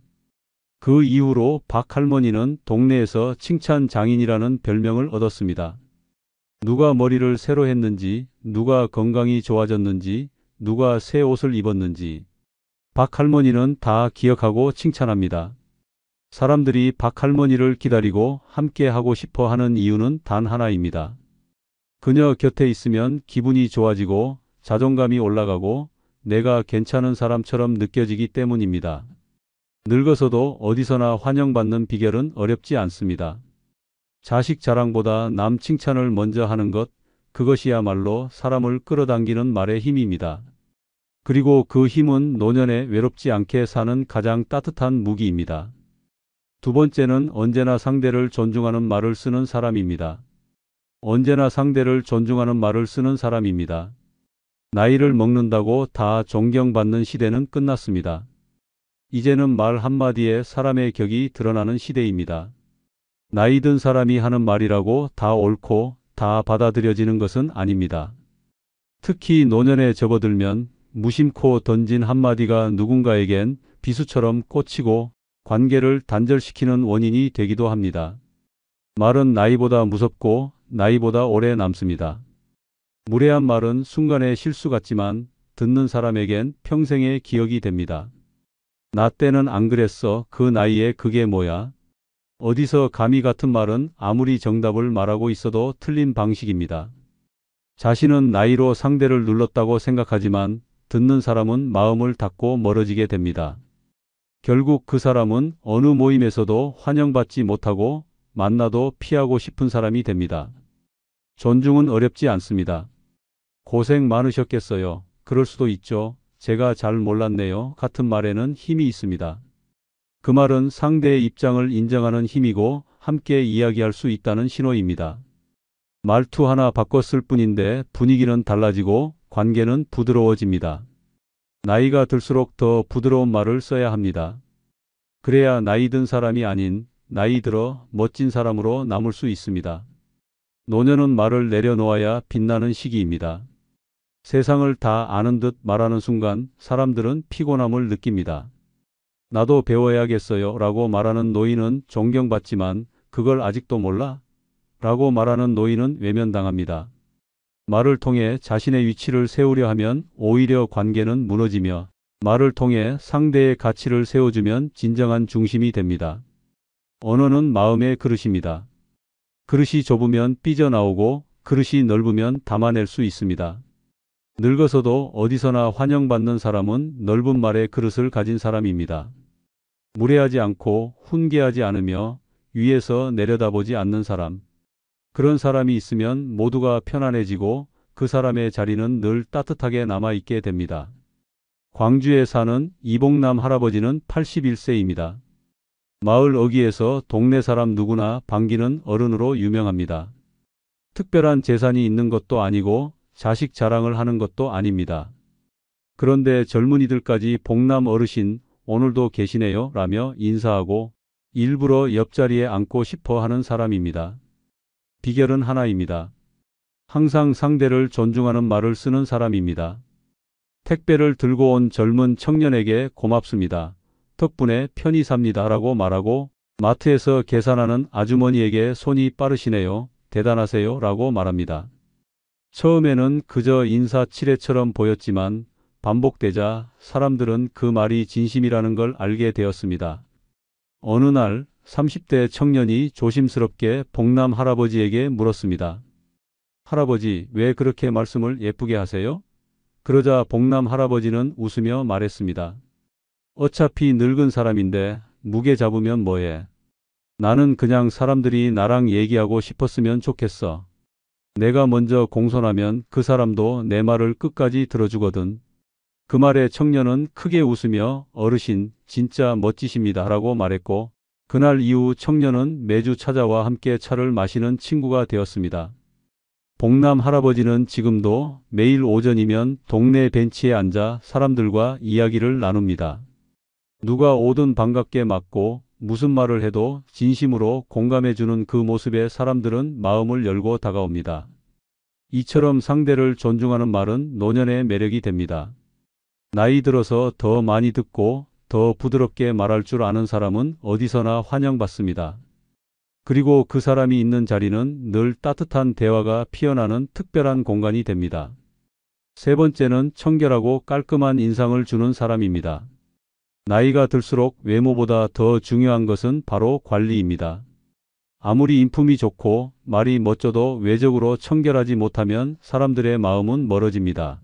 그 이후로 박 할머니는 동네에서 칭찬 장인이라는 별명을 얻었습니다. 누가 머리를 새로 했는지, 누가 건강이 좋아졌는지, 누가 새 옷을 입었는지 박 할머니는 다 기억하고 칭찬합니다. 사람들이 박 할머니를 기다리고 함께 하고 싶어 하는 이유는 단 하나입니다. 그녀 곁에 있으면 기분이 좋아지고 자존감이 올라가고 내가 괜찮은 사람처럼 느껴지기 때문입니다. 늙어서도 어디서나 환영받는 비결은 어렵지 않습니다. 자식 자랑보다 남 칭찬을 먼저 하는 것, 그것이야말로 사람을 끌어당기는 말의 힘입니다. 그리고 그 힘은 노년에 외롭지 않게 사는 가장 따뜻한 무기입니다. 두 번째는 언제나 상대를 존중하는 말을 쓰는 사람입니다. 언제나 상대를 존중하는 말을 쓰는 사람입니다. 나이를 먹는다고 다 존경받는 시대는 끝났습니다. 이제는 말 한마디에 사람의 격이 드러나는 시대입니다. 나이 든 사람이 하는 말이라고 다 옳고 다 받아들여지는 것은 아닙니다. 특히 노년에 접어들면 무심코 던진 한마디가 누군가에겐 비수처럼 꽂히고 관계를 단절시키는 원인이 되기도 합니다. 말은 나이보다 무섭고 나이보다 오래 남습니다. 무례한 말은 순간의 실수 같지만 듣는 사람에겐 평생의 기억이 됩니다. 나 때는 안 그랬어. 그 나이에 그게 뭐야? 어디서 감히 같은 말은 아무리 정답을 말하고 있어도 틀린 방식입니다. 자신은 나이로 상대를 눌렀다고 생각하지만 듣는 사람은 마음을 닫고 멀어지게 됩니다. 결국 그 사람은 어느 모임에서도 환영받지 못하고 만나도 피하고 싶은 사람이 됩니다. 존중은 어렵지 않습니다. 고생 많으셨겠어요. 그럴 수도 있죠. 제가 잘 몰랐네요. 같은 말에는 힘이 있습니다. 그 말은 상대의 입장을 인정하는 힘이고 함께 이야기할 수 있다는 신호입니다. 말투 하나 바꿨을 뿐인데 분위기는 달라지고 관계는 부드러워집니다. 나이가 들수록 더 부드러운 말을 써야 합니다. 그래야 나이 든 사람이 아닌 나이 들어 멋진 사람으로 남을 수 있습니다. 노년은 말을 내려놓아야 빛나는 시기입니다. 세상을 다 아는 듯 말하는 순간 사람들은 피곤함을 느낍니다. 나도 배워야겠어요 라고 말하는 노인은 존경받지만 그걸 아직도 몰라? 라고 말하는 노인은 외면당합니다. 말을 통해 자신의 위치를 세우려 하면 오히려 관계는 무너지며 말을 통해 상대의 가치를 세워주면 진정한 중심이 됩니다. 언어는 마음의 그릇입니다. 그릇이 좁으면 삐져나오고 그릇이 넓으면 담아낼 수 있습니다. 늙어서도 어디서나 환영받는 사람은 넓은 말의 그릇을 가진 사람입니다. 무례하지 않고 훈계하지 않으며 위에서 내려다보지 않는 사람. 그런 사람이 있으면 모두가 편안해지고 그 사람의 자리는 늘 따뜻하게 남아있게 됩니다. 광주에 사는 이봉남 할아버지는 81세입니다. 마을 어귀에서 동네 사람 누구나 반기는 어른으로 유명합니다. 특별한 재산이 있는 것도 아니고 자식 자랑을 하는 것도 아닙니다. 그런데 젊은이들까지 봉남 어르신 오늘도 계시네요 라며 인사하고 일부러 옆자리에 앉고 싶어 하는 사람입니다. 비결은 하나입니다. 항상 상대를 존중하는 말을 쓰는 사람입니다. 택배를 들고 온 젊은 청년에게 고맙습니다. 덕분에 편히 삽니다 라고 말하고 마트에서 계산하는 아주머니에게 손이 빠르시네요. 대단하세요. 라고 말합니다. 처음에는 그저 인사치레처럼 보였지만 반복되자 사람들은 그 말이 진심이라는 걸 알게 되었습니다. 어느 날 30대 청년이 조심스럽게 복남 할아버지에게 물었습니다. 할아버지, 왜 그렇게 말씀을 예쁘게 하세요? 그러자 복남 할아버지는 웃으며 말했습니다. 어차피 늙은 사람인데 무게 잡으면 뭐해? 나는 그냥 사람들이 나랑 얘기하고 싶었으면 좋겠어. 내가 먼저 공손하면 그 사람도 내 말을 끝까지 들어주거든. 그 말에 청년은 크게 웃으며 어르신, 진짜 멋지십니다. 라고 말했고, 그날 이후 청년은 매주 찾아와 함께 차를 마시는 친구가 되었습니다. 복남 할아버지는 지금도 매일 오전이면 동네 벤치에 앉아 사람들과 이야기를 나눕니다. 누가 오든 반갑게 맞고 무슨 말을 해도 진심으로 공감해주는 그 모습에 사람들은 마음을 열고 다가옵니다. 이처럼 상대를 존중하는 말은 노년의 매력이 됩니다. 나이 들어서 더 많이 듣고 더 부드럽게 말할 줄 아는 사람은 어디서나 환영받습니다. 그리고 그 사람이 있는 자리는 늘 따뜻한 대화가 피어나는 특별한 공간이 됩니다. 세 번째는 청결하고 깔끔한 인상을 주는 사람입니다. 나이가 들수록 외모보다 더 중요한 것은 바로 관리입니다. 아무리 인품이 좋고 말이 멋져도 외적으로 청결하지 못하면 사람들의 마음은 멀어집니다.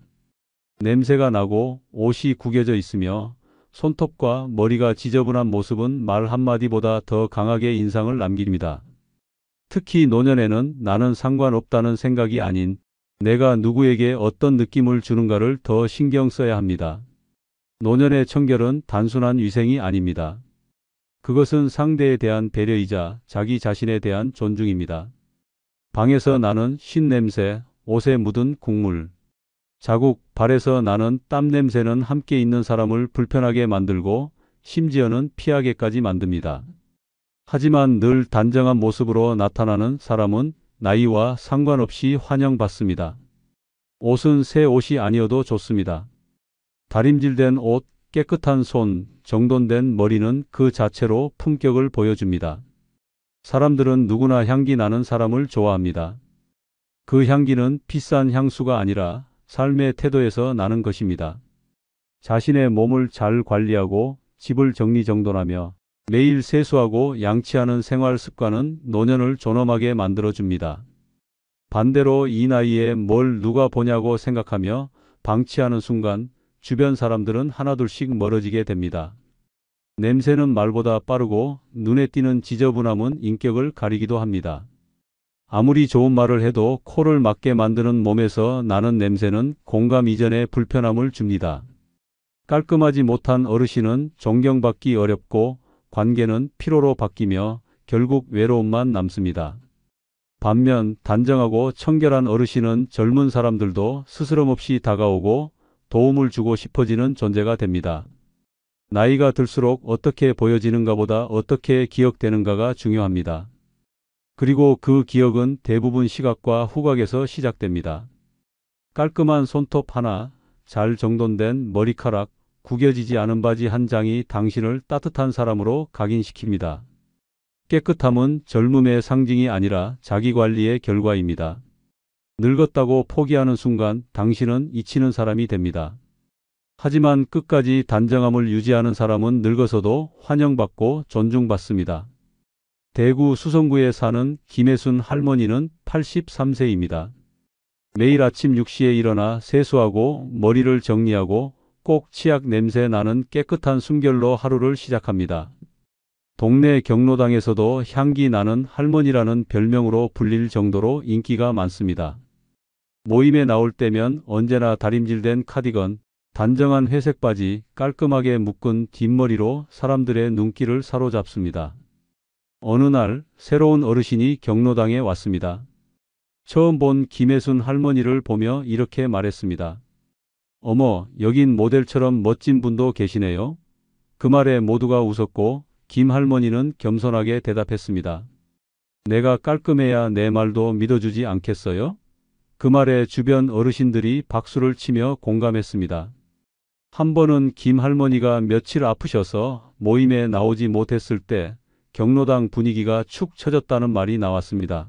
냄새가 나고 옷이 구겨져 있으며 손톱과 머리가 지저분한 모습은 말 한마디보다 더 강하게 인상을 남깁니다. 특히 노년에는 나는 상관없다는 생각이 아닌 내가 누구에게 어떤 느낌을 주는가를 더 신경 써야 합니다. 노년의 청결은 단순한 위생이 아닙니다. 그것은 상대에 대한 배려이자 자기 자신에 대한 존중입니다. 방에서 나는 쉰 냄새, 옷에 묻은 국물, 자국, 발에서 나는 땀 냄새는 함께 있는 사람을 불편하게 만들고 심지어는 피하게까지 만듭니다. 하지만 늘 단정한 모습으로 나타나는 사람은 나이와 상관없이 환영받습니다. 옷은 새 옷이 아니어도 좋습니다. 다림질된 옷, 깨끗한 손, 정돈된 머리는 그 자체로 품격을 보여줍니다. 사람들은 누구나 향기 나는 사람을 좋아합니다. 그 향기는 비싼 향수가 아니라 삶의 태도에서 나는 것입니다. 자신의 몸을 잘 관리하고 집을 정리정돈하며 매일 세수하고 양치하는 생활 습관은 노년을 존엄하게 만들어줍니다. 반대로 이 나이에 뭘 누가 보냐고 생각하며 방치하는 순간 주변 사람들은 하나둘씩 멀어지게 됩니다. 냄새는 말보다 빠르고 눈에 띄는 지저분함은 인격을 가리기도 합니다. 아무리 좋은 말을 해도 코를 막게 만드는 몸에서 나는 냄새는 공감 이전의 불편함을 줍니다. 깔끔하지 못한 어르신은 존경받기 어렵고 관계는 피로로 바뀌며 결국 외로움만 남습니다. 반면 단정하고 청결한 어르신은 젊은 사람들도 스스럼 없이 다가오고 도움을 주고 싶어지는 존재가 됩니다. 나이가 들수록 어떻게 보여지는가보다 어떻게 기억되는가가 중요합니다. 그리고 그 기억은 대부분 시각과 후각에서 시작됩니다. 깔끔한 손톱 하나, 잘 정돈된 머리카락, 구겨지지 않은 바지 한 장이 당신을 따뜻한 사람으로 각인시킵니다. 깨끗함은 젊음의 상징이 아니라 자기관리의 결과입니다. 늙었다고 포기하는 순간 당신은 잊히는 사람이 됩니다. 하지만 끝까지 단정함을 유지하는 사람은 늙어서도 환영받고 존중받습니다. 대구 수성구에 사는 김혜순 할머니는 83세입니다. 매일 아침 6시에 일어나 세수하고 머리를 정리하고 꼭 치약 냄새 나는 깨끗한 숨결로 하루를 시작합니다. 동네 경로당에서도 향기 나는 할머니라는 별명으로 불릴 정도로 인기가 많습니다. 모임에 나올 때면 언제나 다림질된 카디건, 단정한 회색 바지, 깔끔하게 묶은 뒷머리로 사람들의 눈길을 사로잡습니다. 어느 날 새로운 어르신이 경로당에 왔습니다. 처음 본 김혜순 할머니를 보며 이렇게 말했습니다. 어머, 여긴 모델처럼 멋진 분도 계시네요. 그 말에 모두가 웃었고 김 할머니는 겸손하게 대답했습니다. 내가 깔끔해야 내 말도 믿어주지 않겠어요? 그 말에 주변 어르신들이 박수를 치며 공감했습니다. 한 번은 김 할머니가 며칠 아프셔서 모임에 나오지 못했을 때 경로당 분위기가 축 처졌다는 말이 나왔습니다.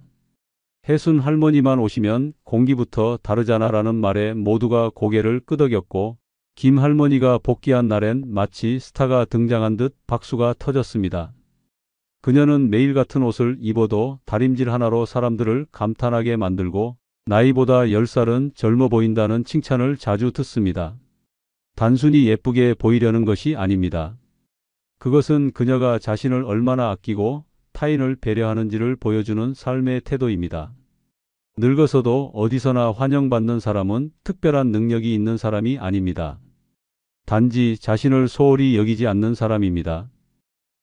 혜순 할머니만 오시면 공기부터 다르잖아라는 말에 모두가 고개를 끄덕였고 김 할머니가 복귀한 날엔 마치 스타가 등장한 듯 박수가 터졌습니다. 그녀는 매일 같은 옷을 입어도 다림질 하나로 사람들을 감탄하게 만들고 나이보다 10살은 젊어 보인다는 칭찬을 자주 듣습니다. 단순히 예쁘게 보이려는 것이 아닙니다. 그것은 그녀가 자신을 얼마나 아끼고 타인을 배려하는지를 보여주는 삶의 태도입니다. 늙어서도 어디서나 환영받는 사람은 특별한 능력이 있는 사람이 아닙니다. 단지 자신을 소홀히 여기지 않는 사람입니다.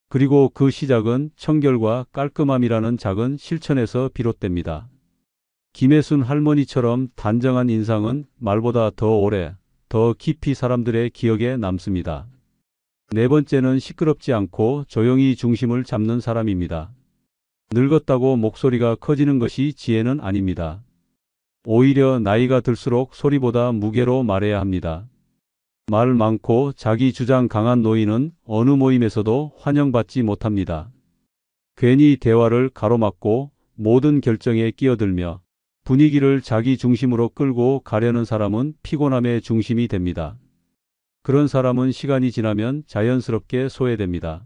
그리고 그 시작은 청결과 깔끔함이라는 작은 실천에서 비롯됩니다. 김혜순 할머니처럼 단정한 인상은 말보다 더 오래, 더 깊이 사람들의 기억에 남습니다. 네 번째는 시끄럽지 않고 조용히 중심을 잡는 사람입니다. 늙었다고 목소리가 커지는 것이 지혜는 아닙니다. 오히려 나이가 들수록 소리보다 무게로 말해야 합니다. 말 많고 자기 주장 강한 노인은 어느 모임에서도 환영받지 못합니다. 괜히 대화를 가로막고 모든 결정에 끼어들며 분위기를 자기 중심으로 끌고 가려는 사람은 피곤함의 중심이 됩니다. 그런 사람은 시간이 지나면 자연스럽게 소외됩니다.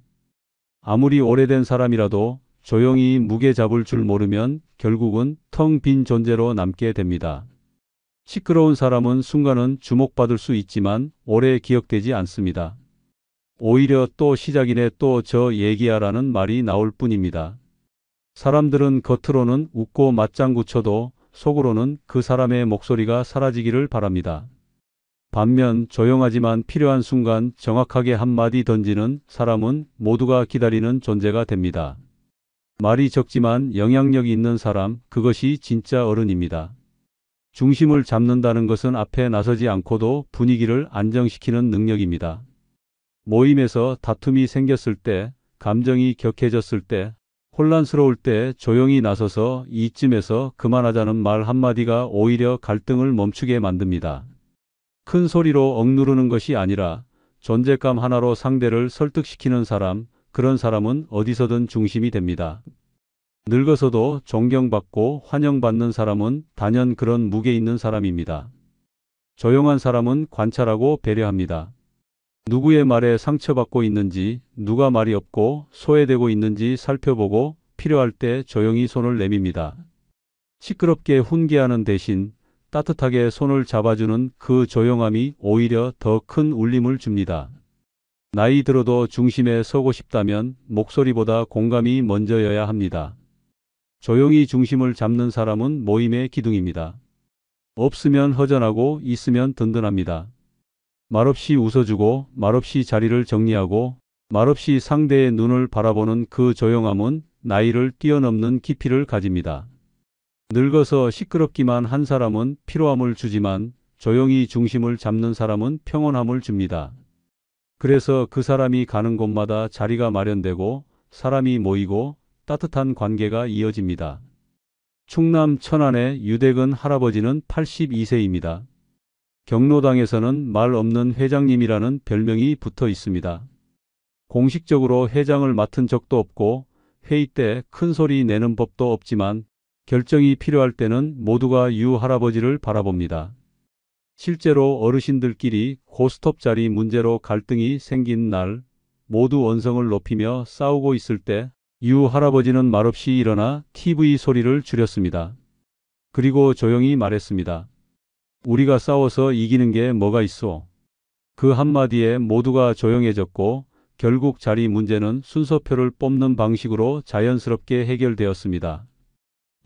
아무리 오래된 사람이라도 조용히 무게 잡을 줄 모르면 결국은 텅 빈 존재로 남게 됩니다. 시끄러운 사람은 순간은 주목받을 수 있지만 오래 기억되지 않습니다. 오히려 또 시작이네 또 저 얘기야라는 말이 나올 뿐입니다. 사람들은 겉으로는 웃고 맞장구 쳐도 속으로는 그 사람의 목소리가 사라지기를 바랍니다. 반면 조용하지만 필요한 순간 정확하게 한마디 던지는 사람은 모두가 기다리는 존재가 됩니다. 말이 적지만 영향력이 있는 사람, 그것이 진짜 어른입니다. 중심을 잡는다는 것은 앞에 나서지 않고도 분위기를 안정시키는 능력입니다. 모임에서 다툼이 생겼을 때, 감정이 격해졌을 때, 혼란스러울 때 조용히 나서서 이쯤에서 그만하자는 말 한마디가 오히려 갈등을 멈추게 만듭니다. 큰 소리로 억누르는 것이 아니라 존재감 하나로 상대를 설득시키는 사람, 그런 사람은 어디서든 중심이 됩니다. 늙어서도 존경받고 환영받는 사람은 단연 그런 무게 있는 사람입니다. 조용한 사람은 관찰하고 배려합니다. 누구의 말에 상처받고 있는지, 누가 말이 없고 소외되고 있는지 살펴보고 필요할 때 조용히 손을 내밉니다. 시끄럽게 훈계하는 대신 따뜻하게 손을 잡아주는 그 조용함이 오히려 더 큰 울림을 줍니다. 나이 들어도 중심에 서고 싶다면 목소리보다 공감이 먼저여야 합니다. 조용히 중심을 잡는 사람은 모임의 기둥입니다. 없으면 허전하고 있으면 든든합니다. 말없이 웃어주고 말없이 자리를 정리하고 말없이 상대의 눈을 바라보는 그 조용함은 나이를 뛰어넘는 깊이를 가집니다. 늙어서 시끄럽기만 한 사람은 피로함을 주지만 조용히 중심을 잡는 사람은 평온함을 줍니다. 그래서 그 사람이 가는 곳마다 자리가 마련되고 사람이 모이고 따뜻한 관계가 이어집니다. 충남 천안의 유대근 할아버지는 82세입니다. 경로당에서는 말 없는 회장님이라는 별명이 붙어 있습니다. 공식적으로 회장을 맡은 적도 없고 회의 때 큰 소리 내는 법도 없지만 결정이 필요할 때는 모두가 유 할아버지를 바라봅니다. 실제로 어르신들끼리 고스톱 자리 문제로 갈등이 생긴 날 모두 언성을 높이며 싸우고 있을 때 유 할아버지는 말없이 일어나 TV 소리를 줄였습니다. 그리고 조용히 말했습니다. 우리가 싸워서 이기는 게 뭐가 있어? 그 한마디에 모두가 조용해졌고 결국 자리 문제는 순서표를 뽑는 방식으로 자연스럽게 해결되었습니다.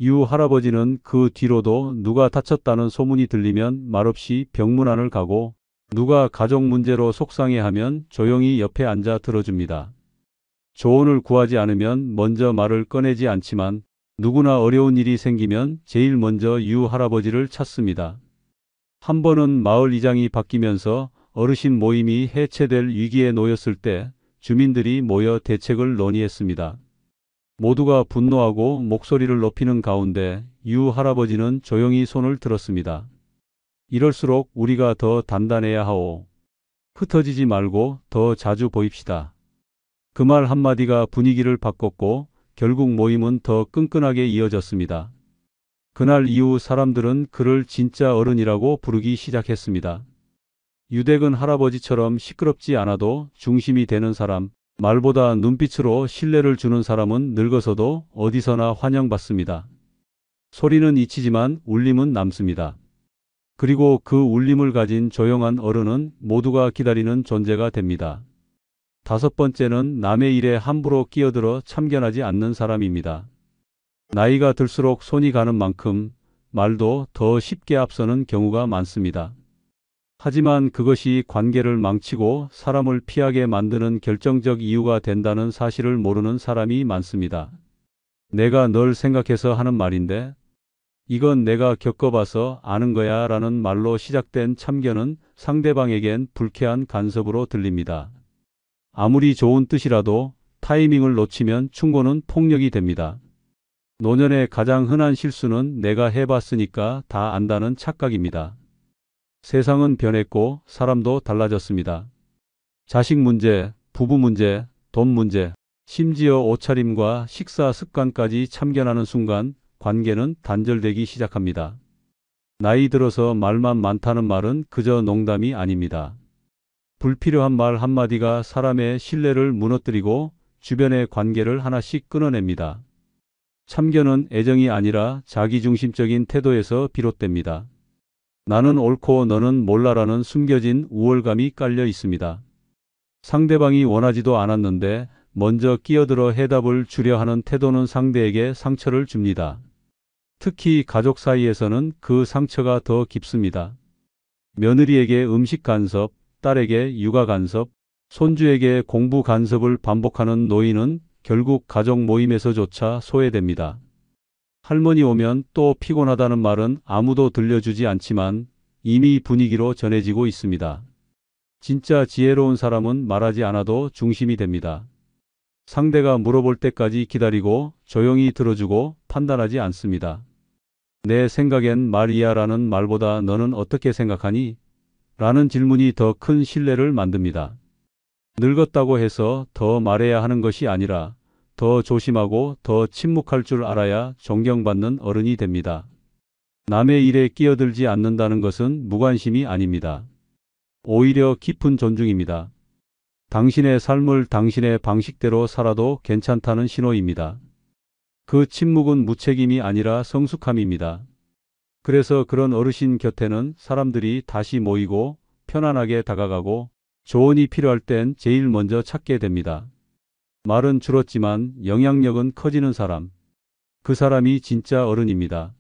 유 할아버지는 그 뒤로도 누가 다쳤다는 소문이 들리면 말없이 병문안을 가고 누가 가족 문제로 속상해하면 조용히 옆에 앉아 들어줍니다. 조언을 구하지 않으면 먼저 말을 꺼내지 않지만 누구나 어려운 일이 생기면 제일 먼저 유 할아버지를 찾습니다. 한 번은 마을 이장이 바뀌면서 어르신 모임이 해체될 위기에 놓였을 때 주민들이 모여 대책을 논의했습니다. 모두가 분노하고 목소리를 높이는 가운데 유 할아버지는 조용히 손을 들었습니다. 이럴수록 우리가 더 단단해야 하오. 흩어지지 말고 더 자주 보입시다. 그 말 한마디가 분위기를 바꿨고 결국 모임은 더 끈끈하게 이어졌습니다. 그날 이후 사람들은 그를 진짜 어른이라고 부르기 시작했습니다. 유대근 할아버지처럼 시끄럽지 않아도 중심이 되는 사람, 말보다 눈빛으로 신뢰를 주는 사람은 늙어서도 어디서나 환영받습니다. 소리는 잊히지만 울림은 남습니다. 그리고 그 울림을 가진 조용한 어른은 모두가 기다리는 존재가 됩니다. 다섯 번째는 남의 일에 함부로 끼어들어 참견하지 않는 사람입니다. 나이가 들수록 손이 가는 만큼 말도 더 쉽게 앞서는 경우가 많습니다. 하지만 그것이 관계를 망치고 사람을 피하게 만드는 결정적 이유가 된다는 사실을 모르는 사람이 많습니다. 내가 널 생각해서 하는 말인데, 이건 내가 겪어봐서 아는 거야 라는 말로 시작된 참견은 상대방에겐 불쾌한 간섭으로 들립니다. 아무리 좋은 뜻이라도 타이밍을 놓치면 충고는 폭력이 됩니다. 노년의 가장 흔한 실수는 내가 해봤으니까 다 안다는 착각입니다. 세상은 변했고 사람도 달라졌습니다. 자식 문제, 부부 문제, 돈 문제, 심지어 옷차림과 식사 습관까지 참견하는 순간 관계는 단절되기 시작합니다. 나이 들어서 말만 많다는 말은 그저 농담이 아닙니다. 불필요한 말 한마디가 사람의 신뢰를 무너뜨리고 주변의 관계를 하나씩 끊어냅니다. 참견은 애정이 아니라 자기중심적인 태도에서 비롯됩니다. 나는 옳고 너는 몰라라는 숨겨진 우월감이 깔려 있습니다. 상대방이 원하지도 않았는데 먼저 끼어들어 해답을 주려 하는 태도는 상대에게 상처를 줍니다. 특히 가족 사이에서는 그 상처가 더 깊습니다. 며느리에게 음식 간섭, 딸에게 육아 간섭, 손주에게 공부 간섭을 반복하는 노인은 결국 가족 모임에서조차 소외됩니다. 할머니 오면 또 피곤하다는 말은 아무도 들려주지 않지만 이미 분위기로 전해지고 있습니다. 진짜 지혜로운 사람은 말하지 않아도 중심이 됩니다. 상대가 물어볼 때까지 기다리고 조용히 들어주고 판단하지 않습니다. 내 생각엔 말이야 라는 말보다 너는 어떻게 생각하니? 라는 질문이 더 큰 신뢰를 만듭니다. 늙었다고 해서 더 말해야 하는 것이 아니라 더 조심하고 더 침묵할 줄 알아야 존경받는 어른이 됩니다. 남의 일에 끼어들지 않는다는 것은 무관심이 아닙니다. 오히려 깊은 존중입니다. 당신의 삶을 당신의 방식대로 살아도 괜찮다는 신호입니다. 그 침묵은 무책임이 아니라 성숙함입니다. 그래서 그런 어르신 곁에는 사람들이 다시 모이고 편안하게 다가가고 조언이 필요할 땐 제일 먼저 찾게 됩니다. 말은 줄었지만 영향력은 커지는 사람. 그 사람이 진짜 어른입니다.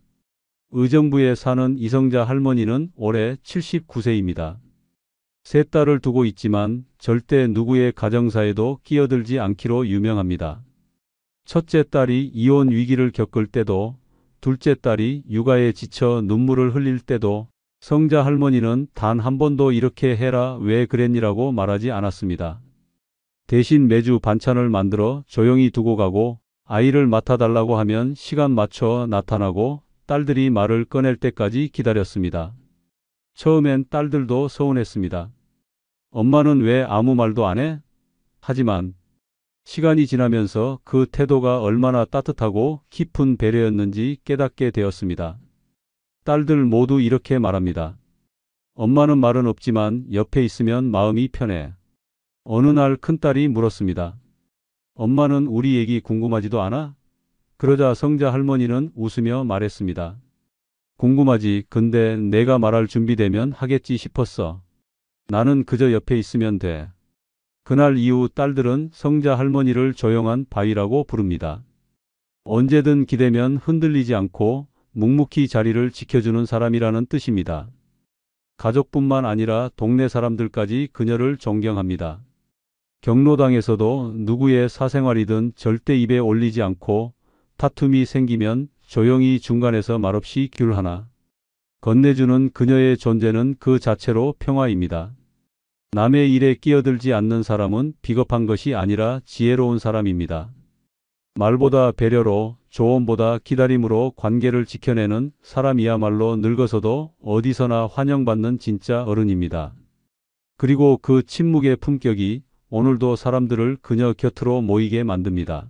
의정부에 사는 이성자 할머니는 올해 79세입니다. 세 딸을 두고 있지만 절대 누구의 가정사에도 끼어들지 않기로 유명합니다. 첫째 딸이 이혼 위기를 겪을 때도, 둘째 딸이 육아에 지쳐 눈물을 흘릴 때도 성자 할머니는 단 한 번도 이렇게 해라 왜 그랬니라고 말하지 않았습니다. 대신 매주 반찬을 만들어 조용히 두고 가고 아이를 맡아달라고 하면 시간 맞춰 나타나고 딸들이 말을 꺼낼 때까지 기다렸습니다. 처음엔 딸들도 서운했습니다. 엄마는 왜 아무 말도 안 해? 하지만 시간이 지나면서 그 태도가 얼마나 따뜻하고 깊은 배려였는지 깨닫게 되었습니다. 딸들 모두 이렇게 말합니다. 엄마는 말은 없지만 옆에 있으면 마음이 편해. 어느 날 큰딸이 물었습니다. 엄마는 우리 얘기 궁금하지도 않아? 그러자 성자 할머니는 웃으며 말했습니다. 궁금하지. 근데 내가 말할 준비되면 하겠지 싶었어. 나는 그저 옆에 있으면 돼. 그날 이후 딸들은 성자 할머니를 조용한 바위라고 부릅니다. 언제든 기대면 흔들리지 않고 묵묵히 자리를 지켜주는 사람이라는 뜻입니다. 가족뿐만 아니라 동네 사람들까지 그녀를 존경합니다. 경로당에서도 누구의 사생활이든 절대 입에 올리지 않고 다툼이 생기면 조용히 중간에서 말없이 귤 하나 건네주는 그녀의 존재는 그 자체로 평화입니다. 남의 일에 끼어들지 않는 사람은 비겁한 것이 아니라 지혜로운 사람입니다. 말보다 배려로, 조언보다 기다림으로 관계를 지켜내는 사람이야말로 늙어서도 어디서나 환영받는 진짜 어른입니다. 그리고 그 침묵의 품격이 오늘도 사람들을 그녀 곁으로 모이게 만듭니다.